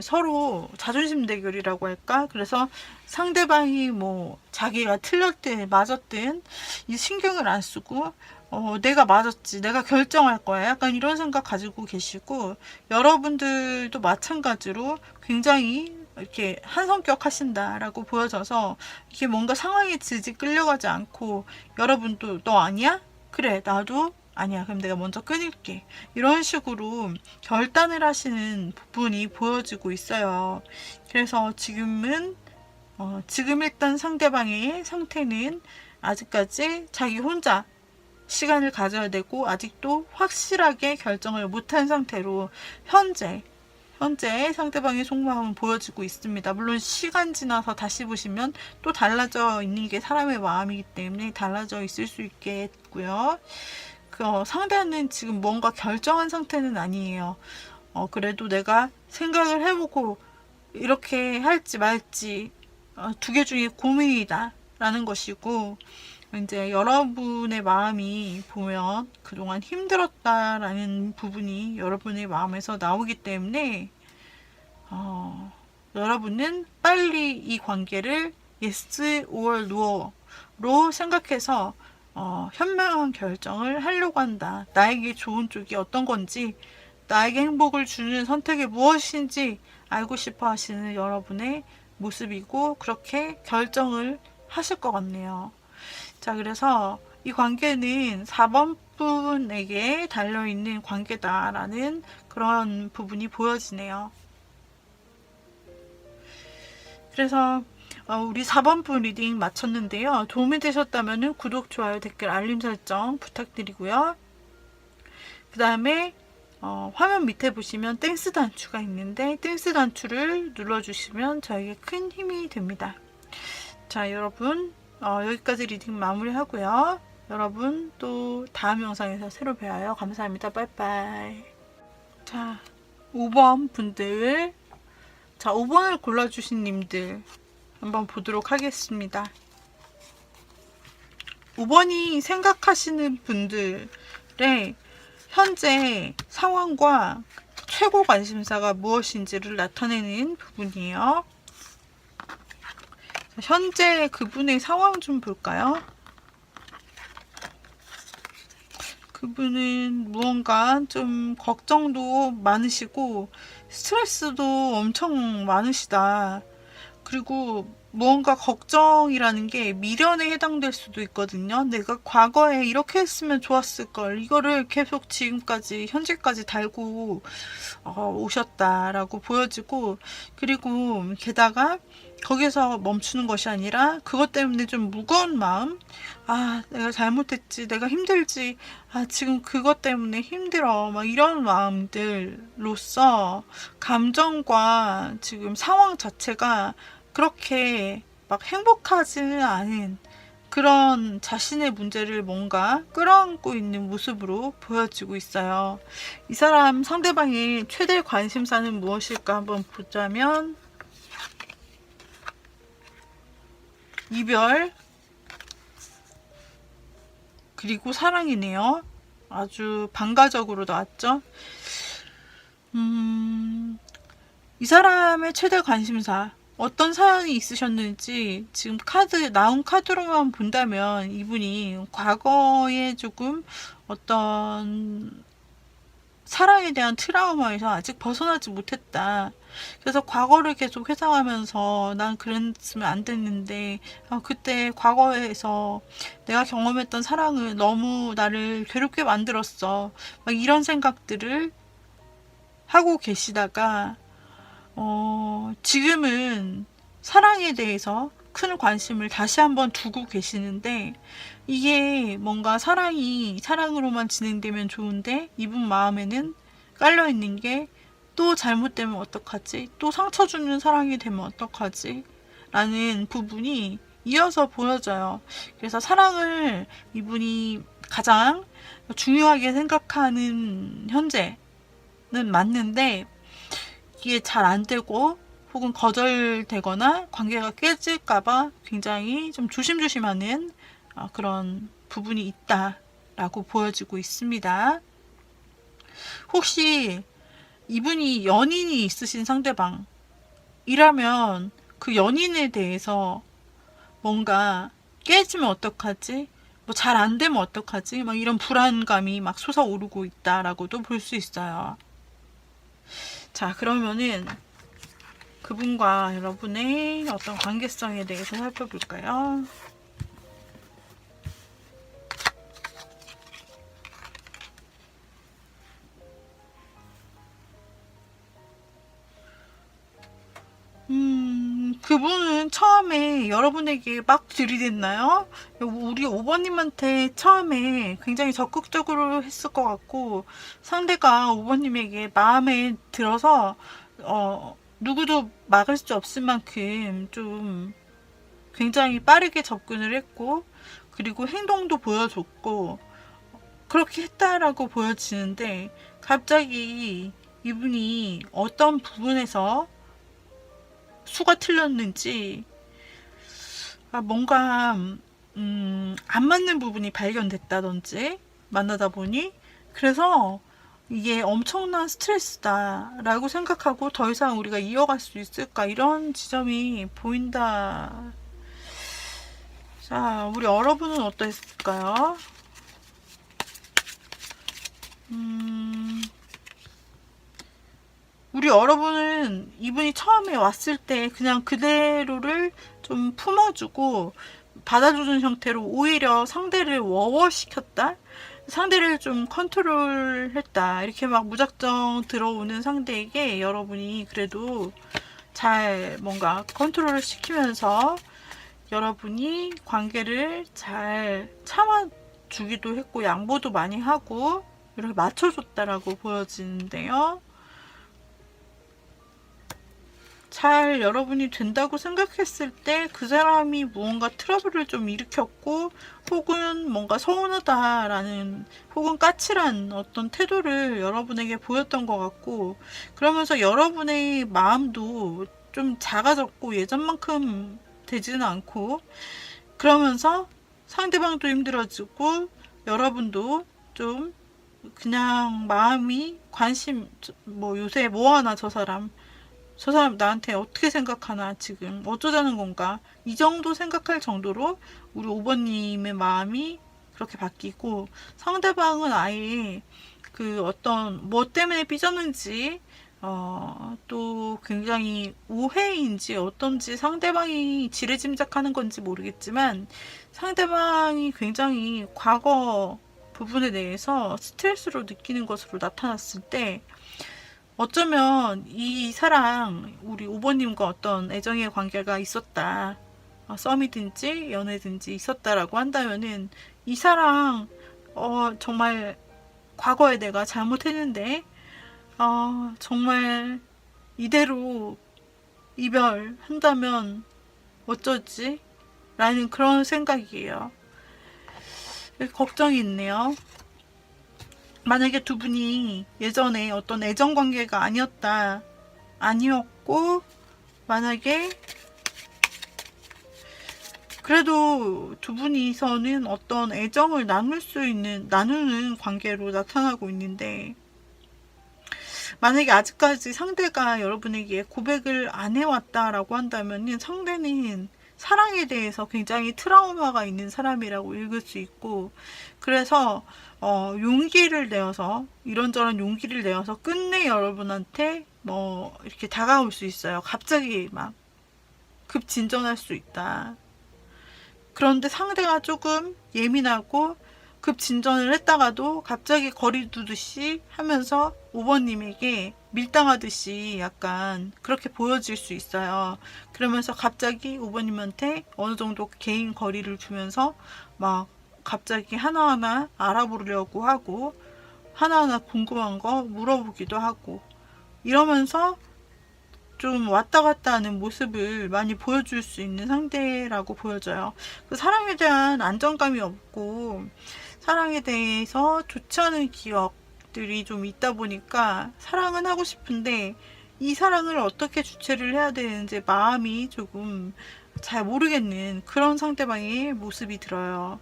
서로 자존심 대결이라고 할까? 그래서 상대방이 뭐 자기가 틀렸든 맞았든 이 신경을 안 쓰고 내가 맞았지, 내가 결정할 거야, 약간 이런 생각 가지고 계시고, 여러분들도 마찬가지로 굉장히 이렇게 한 성격 하신다라고 보여져서 이게 뭔가 상황에 질질 끌려가지 않고, 여러분도 너 아니야? 그래, 나도 아니야, 그럼 내가 먼저 끊을게, 이런 식으로 결단을 하시는 부분이 보여지고 있어요. 그래서 지금 일단 상대방의 상태는 아직까지 자기 혼자 시간을 가져야 되고, 아직도 확실하게 결정을 못한 상태로 현재 상대방의 속마음은 보여지고 있습니다. 물론 시간 지나서 다시 보시면 또 달라져 있는 게 사람의 마음이기 때문에 달라져 있을 수 있겠고요. 상대는 지금 뭔가 결정한 상태는 아니에요. 그래도 내가 생각을 해보고 이렇게 할지 말지 두 개 중에 고민이다 라는 것이고, 이제 여러분의 마음이 보면 그동안 힘들었다라는 부분이 여러분의 마음에서 나오기 때문에 여러분은 빨리 이 관계를 yes or no로 생각해서 현명한 결정을 하려고 한다. 나에게 좋은 쪽이 어떤 건지, 나에게 행복을 주는 선택이 무엇인지 알고 싶어 하시는 여러분의 모습이고, 그렇게 결정을 하실 것 같네요. 자, 그래서 이 관계는 4번 분에게 달려있는 관계다라는 그런 부분이 보여지네요. 그래서 우리 4번 분 리딩 마쳤는데요. 도움이 되셨다면 구독, 좋아요, 댓글, 알림 설정 부탁드리고요. 그 다음에 화면 밑에 보시면 땡스 단추가 있는데, 땡스 단추를 눌러주시면 저에게 큰 힘이 됩니다. 자, 여러분, 여기까지 리딩 마무리하고요. 여러분 또 다음 영상에서 새로 뵈어요. 감사합니다. 빠이빠이. 자, 5번 분들, 자, 5번을 골라주신 님들 한번 보도록 하겠습니다. 5번이 생각하시는 분들의 현재 상황과 최고 관심사가 무엇인지를 나타내는 부분이에요. 현재 그분의 상황 좀 볼까요? 그분은 무언가 좀 걱정도 많으시고 스트레스도 엄청 많으시다. 그리고 무언가 걱정이라는 게 미련에 해당될 수도 있거든요. 내가 과거에 이렇게 했으면 좋았을 걸, 이거를 계속 지금까지 현재까지 달고 오셨다라고 보여지고, 그리고 게다가 거기서 멈추는 것이 아니라 그것 때문에 좀 무거운 마음, 아, 내가 잘못했지, 내가 힘들지, 아, 지금 그것 때문에 힘들어, 막 이런 마음들로서 감정과 지금 상황 자체가 그렇게 막 행복하지는 않은 그런 자신의 문제를 뭔가 끌어안고 있는 모습으로 보여지고 있어요. 이 사람 상대방의 최대 관심사는 무엇일까 한번 보자면, 이별, 그리고 사랑이네요. 아주 반가적으로 나왔죠. 이 사람의 최대 관심사, 어떤 사연이 있으셨는지 지금 나온 카드로만 본다면 이분이 과거에 조금 어떤 사랑에 대한 트라우마에서 아직 벗어나지 못했다. 그래서 과거를 계속 회상하면서 난 그랬으면 안 됐는데, 그때 과거에서 내가 경험했던 사랑은 너무 나를 괴롭게 만들었어. 막 이런 생각들을 하고 계시다가, 지금은 사랑에 대해서 큰 관심을 다시 한번 두고 계시는데, 이게 뭔가 사랑으로만 진행되면 좋은데 이분 마음에는 깔려있는 게, 또 잘못되면 어떡하지? 또 상처 주는 사랑이 되면 어떡하지? 라는 부분이 이어서 보여져요. 그래서 사랑을 이분이 가장 중요하게 생각하는 현재는 맞는데, 이게 잘 안 되고 혹은 거절되거나 관계가 깨질까봐 굉장히 좀 조심조심하는 그런 부분이 있다라고 보여지고 있습니다. 혹시 이분이 연인이 있으신 상대방이라면 그 연인에 대해서 뭔가 깨지면 어떡하지? 뭐 잘 안 되면 어떡하지? 막 이런 불안감이 막 솟아오르고 있다라고도 볼 수 있어요. 자, 그러면은 그분과 여러분의 어떤 관계성에 대해서 살펴볼까요? 그분은 처음에 여러분에게 막 들이댔나요? 우리 5번님한테 처음에 굉장히 적극적으로 했을 것 같고, 상대가 5번님에게 마음에 들어서 누구도 막을 수 없을 만큼 좀 굉장히 빠르게 접근을 했고, 그리고 행동도 보여줬고, 그렇게 했다라고 보여지는데, 갑자기 이분이 어떤 부분에서 수가 틀렸는지, 뭔가 안 맞는 부분이 발견됐다든지 만나다 보니, 그래서 이게 엄청난 스트레스다라고 생각하고 더 이상 우리가 이어갈 수 있을까, 이런 지점이 보인다. 자, 우리 여러분은 어떠했을까요? 우리 여러분은 이분이 처음에 왔을 때 그냥 그대로를 좀 품어주고 받아주는 형태로 오히려 상대를 워워시켰다? 상대를 좀 컨트롤했다. 이렇게 막 무작정 들어오는 상대에게 여러분이 그래도 잘 뭔가 컨트롤을 시키면서 여러분이 관계를 잘 참아주기도 했고, 양보도 많이 하고 이렇게 맞춰줬다라고 보여지는데요. 잘 여러분이 된다고 생각했을 때 그 사람이 무언가 트러블을 좀 일으켰고, 혹은 뭔가 서운하다라는, 혹은 까칠한 어떤 태도를 여러분에게 보였던 것 같고, 그러면서 여러분의 마음도 좀 작아졌고 예전만큼 되지는 않고, 그러면서 상대방도 힘들어지고 여러분도 좀 그냥 마음이 관심, 뭐 요새 뭐하나 저 사람 나한테 어떻게 생각하나, 지금 어쩌자는 건가, 이 정도 생각할 정도로 우리 5번님의 마음이 그렇게 바뀌고, 상대방은 아예 그 어떤 뭐 때문에 삐졌는지, 또 굉장히 오해인지 어떤지 상대방이 지레짐작하는 건지 모르겠지만, 상대방이 굉장히 과거 부분에 대해서 스트레스로 느끼는 것으로 나타났을 때, 어쩌면 이 사랑, 우리 오버님과 어떤 애정의 관계가 있었다. 썸이든지 연애든지 있었다라고 한다면은 이 사랑, 정말 과거에 내가 잘못했는데, 정말 이대로 이별한다면 어쩌지? 라는 그런 생각이에요. 걱정이 있네요. 만약에 두 분이 예전에 어떤 애정 관계가 아니었고, 만약에 그래도 두 분이서는 어떤 애정을 나누는 관계로 나타나고 있는데, 만약에 아직까지 상대가 여러분에게 고백을 안 해왔다라고 한다면은 상대는 사랑에 대해서 굉장히 트라우마가 있는 사람이라고 읽을 수 있고, 그래서 용기를 내어서, 이런저런 용기를 내어서 끝내 여러분한테 뭐 이렇게 다가올 수 있어요. 갑자기 막 급진전할 수 있다. 그런데 상대가 조금 예민하고 급진전을 했다가도 갑자기 거리 두듯이 하면서 5번님에게 밀당하듯이 약간 그렇게 보여질 수 있어요. 그러면서 갑자기 5번님한테 어느 정도 개인 거리를 주면서 막 갑자기 하나하나 알아보려고 하고, 하나하나 궁금한 거 물어보기도 하고, 이러면서 좀 왔다 갔다 하는 모습을 많이 보여줄 수 있는 상대라고 보여져요. 그 사랑에 대한 안정감이 없고, 사랑에 대해서 좋지 않은 기억들이 좀 있다 보니까 사랑은 하고 싶은데 이 사랑을 어떻게 주체를 해야 되는지 마음이 조금 잘 모르겠는 그런 상대방의 모습이 들어요.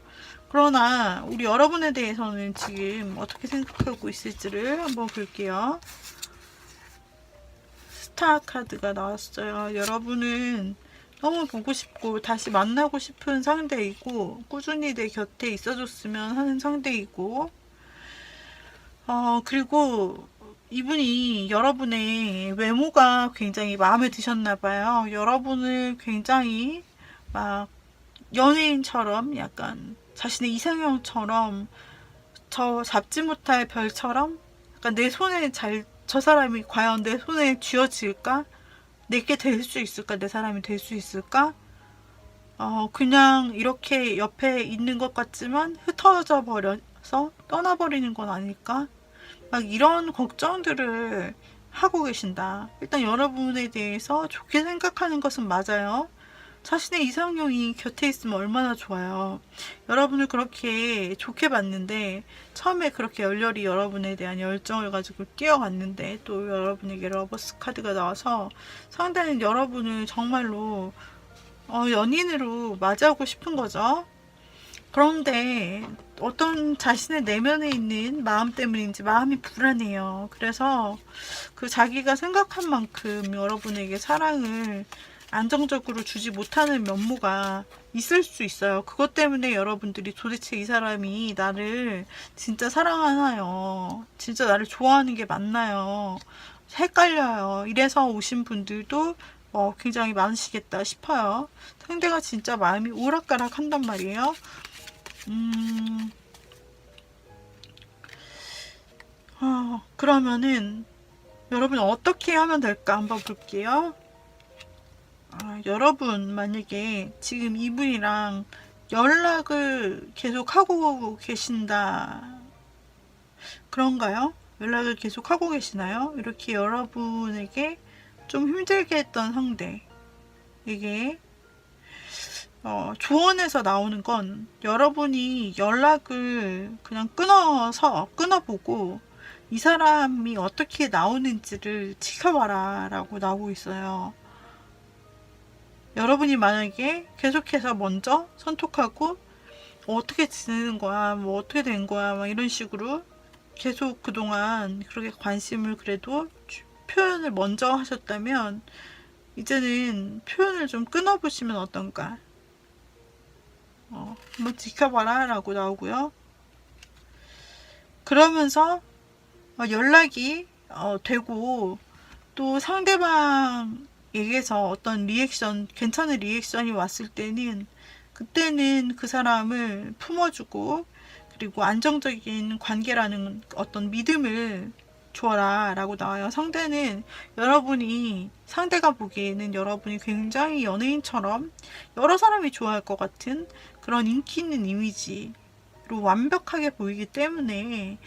그러나 우리 여러분에 대해서는 지금 어떻게 생각하고 있을지를 한번 볼게요. 스타 카드가 나왔어요. 여러분은 너무 보고 싶고 다시 만나고 싶은 상대이고, 꾸준히 내 곁에 있어줬으면 하는 상대이고, 그리고 이분이 여러분의 외모가 굉장히 마음에 드셨나봐요. 여러분을 굉장히 막 연예인처럼, 약간 자신의 이상형처럼, 저 잡지 못할 별처럼, 약간 내 손에 저 사람이 과연 내 손에 쥐어질까? 내게 될 수 있을까? 내 사람이 될 수 있을까? 그냥 이렇게 옆에 있는 것 같지만 흩어져 버려서 떠나버리는 건 아닐까? 막 이런 걱정들을 하고 계신다. 일단 여러분에 대해서 좋게 생각하는 것은 맞아요. 자신의 이상형이 곁에 있으면 얼마나 좋아요. 여러분을 그렇게 좋게 봤는데, 처음에 그렇게 열렬히 여러분에 대한 열정을 가지고 뛰어갔는데 또 여러분에게 러버스 카드가 나와서 상대는 여러분을 정말로 연인으로 맞이하고 싶은 거죠. 그런데 어떤 자신의 내면에 있는 마음 때문인지 마음이 불안해요. 그래서 그 자기가 생각한 만큼 여러분에게 사랑을 안정적으로 주지 못하는 면모가 있을 수 있어요. 그것 때문에 여러분들이 도대체 이 사람이 나를 진짜 사랑하나요? 진짜 나를 좋아하는 게 맞나요? 헷갈려요. 이래서 오신 분들도 굉장히 많으시겠다 싶어요. 상대가 진짜 마음이 오락가락 한단 말이에요. 그러면은 여러분 어떻게 하면 될까 한번 볼게요. 여러분 만약에 지금 이분이랑 연락을 계속 하고 계신다, 그런가요? 연락을 계속 하고 계시나요? 이렇게 여러분에게 좀 힘들게 했던 상대, 이게 조언에서 나오는 건 여러분이 연락을 그냥 끊어보고 이 사람이 어떻게 나오는지를 지켜봐라 라고 나오고 있어요. 여러분이 만약에 계속해서 먼저 선톡하고 어떻게 지내는 거야, 뭐 어떻게 된 거야, 막 이런 식으로 계속 그동안 그렇게 관심을 그래도 표현을 먼저 하셨다면 이제는 표현을 좀 끊어보시면 어떤가. 한번 지켜봐라 라고 나오고요. 그러면서 연락이 되고 또 상대방에게서 어떤 리액션, 괜찮은 리액션이 왔을 때는 그때는 그 사람을 품어주고, 그리고 안정적인 관계라는 어떤 믿음을 줘라 라고 나와요. 상대가 보기에는 여러분이 굉장히 연예인처럼 여러 사람이 좋아할 것 같은 그런 인기 있는 이미지로 완벽하게 보이기 때문에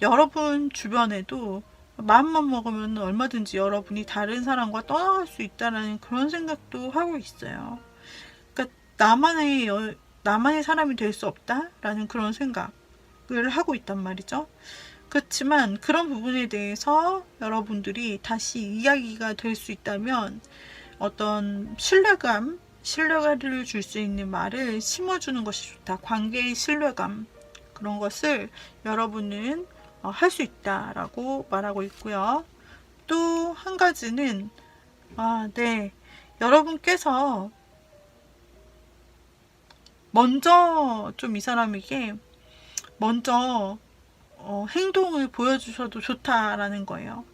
여러분 주변에도 마음만 먹으면 얼마든지 여러분이 다른 사람과 떠나갈 수 있다라는 그런 생각도 하고 있어요. 그러니까 나만의 사람이 될 수 없다라는 그런 생각을 하고 있단 말이죠. 그렇지만 그런 부분에 대해서 여러분들이 다시 이야기가 될 수 있다면 어떤 신뢰감을 줄 수 있는 말을 심어주는 것이 좋다. 관계의 신뢰감, 그런 것을 여러분은 할 수 있다라고 말하고 있고요. 또 한 가지는 네, 여러분께서 먼저 좀 이 사람에게 먼저 행동을 보여주셔도 좋다라는 거예요.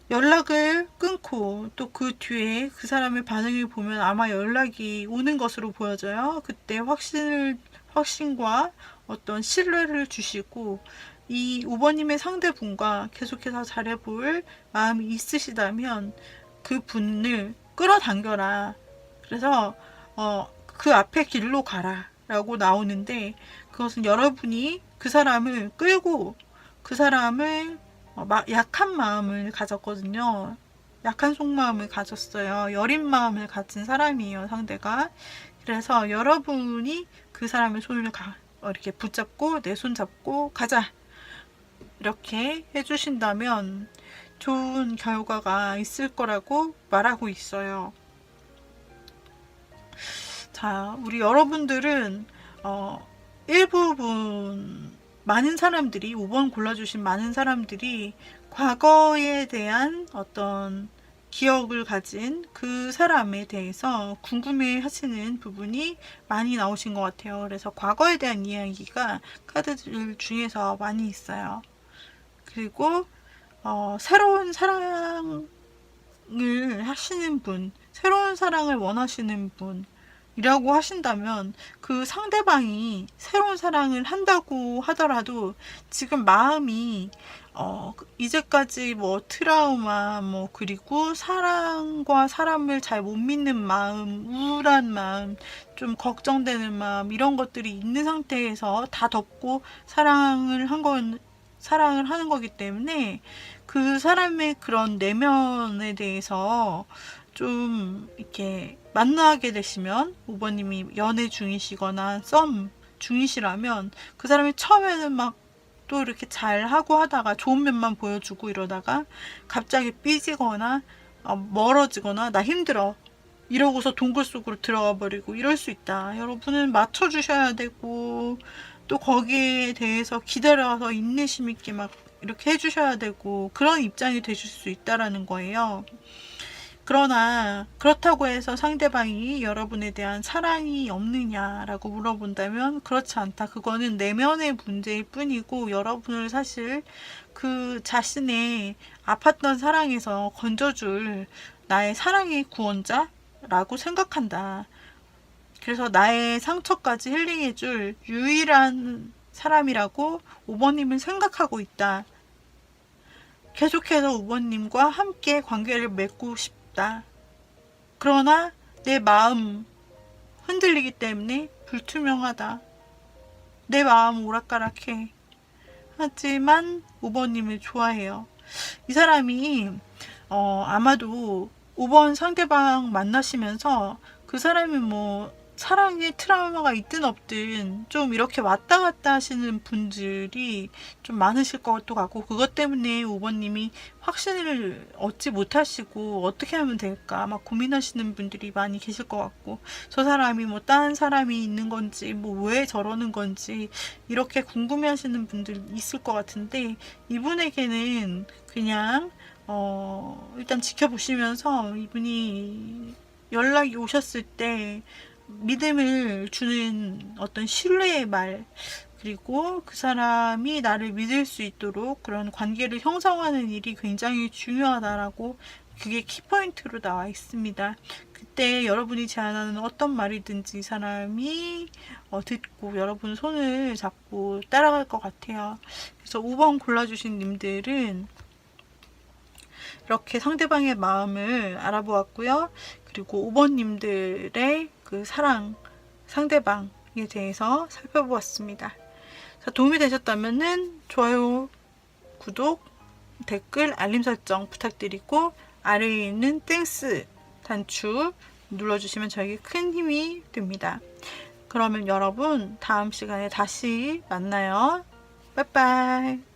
연락을 끊고 또 그 뒤에 그 사람의 반응을 보면 아마 연락이 오는 것으로 보여져요. 그때 확신과 어떤 신뢰를 주시고 이 5번님의 상대분과 계속해서 잘해볼 마음이 있으시다면 그 분을 끌어당겨라. 그래서 그 앞에 길로 가라 라고 나오는데, 그것은 여러분이 그 사람을 끌고 그 사람을 약한 마음을 가졌거든요. 약한 속마음을 가졌어요. 여린 마음을 가진 사람이에요, 상대가. 그래서 여러분이 그 사람의 손을 이렇게 붙잡고 내 손 잡고 가자 이렇게 해주신다면 좋은 결과가 있을 거라고 말하고 있어요. 자, 우리 여러분들은 일부분 많은 사람들이 5번 골라주신 많은 사람들이 과거에 대한 어떤 기억을 가진 그 사람에 대해서 궁금해 하시는 부분이 많이 나오신 것 같아요. 그래서 과거에 대한 이야기가 카드들 중에서 많이 있어요. 그리고 새로운 사랑을 하시는 분, 새로운 사랑을 원하시는 분 이라고 하신다면 그 상대방이 새로운 사랑을 한다고 하더라도 지금 마음이 이제까지 트라우마 그리고 사랑과 사람을 잘 못 믿는 마음, 우울한 마음, 좀 걱정되는 마음 이런 것들이 있는 상태에서 다 덮고 사랑을 하는 거기 때문에 그 사람의 그런 내면에 대해서 좀 이렇게 만나게 되시면 5번님이 연애 중이시거나 썸 중이시라면 그 사람이 처음에는 또 이렇게 잘하고 하다가 좋은 면만 보여주고 이러다가 갑자기 삐지거나 멀어지거나 나 힘들어 이러고서 동굴 속으로 들어가 버리고 이럴 수 있다. 여러분은 맞춰주셔야 되고 또 거기에 대해서 기다려서 인내심 있게 이렇게 해주셔야 되고 그런 입장이 되실 수 있다라는 거예요. 그러나 그렇다고 해서 상대방이 여러분에 대한 사랑이 없느냐라고 물어본다면 그렇지 않다. 그거는 내면의 문제일 뿐이고 여러분을 사실 그 자신의 아팠던 사랑에서 건져줄 나의 사랑의 구원자라고 생각한다. 그래서 나의 상처까지 힐링해줄 유일한 사람이라고 5번님은 생각하고 있다. 계속해서 5번님과 함께 관계를 맺고 싶다. 그러나 내 마음 흔들리기 때문에 불투명하다. 내 마음 오락가락해. 하지만 5번님을 좋아해요. 이 사람이 아마도 5번 상대방 만나시면서 그 사람이 사랑에 트라우마가 있든 없든 좀 이렇게 왔다 갔다 하시는 분들이 좀 많으실 것도 같고 그것 때문에 5번님이 확신을 얻지 못하시고 어떻게 하면 될까 고민하시는 분들이 많이 계실 것 같고 저 사람이 다른 사람이 있는 건지 왜 저러는 건지 이렇게 궁금해 하시는 분들 있을 것 같은데 이분에게는 그냥 일단 지켜보시면서 이분이 연락이 오셨을 때 믿음을 주는 어떤 신뢰의 말 그리고 그 사람이 나를 믿을 수 있도록 그런 관계를 형성하는 일이 굉장히 중요하다라고 그게 키포인트로 나와 있습니다. 그때 여러분이 제안하는 어떤 말이든지 이 사람이 듣고 여러분 손을 잡고 따라갈 것 같아요. 그래서 5번 골라주신 님들은 이렇게 상대방의 마음을 알아보았고요. 그리고 5번 님들의 그 사랑, 상대방에 대해서 살펴보았습니다. 자, 도움이 되셨다면은 좋아요, 구독, 댓글, 알림 설정 부탁드리고 아래에 있는 땡스 단추 눌러주시면 저에게 큰 힘이 됩니다. 그러면 여러분 다음 시간에 다시 만나요. 빠이빠이.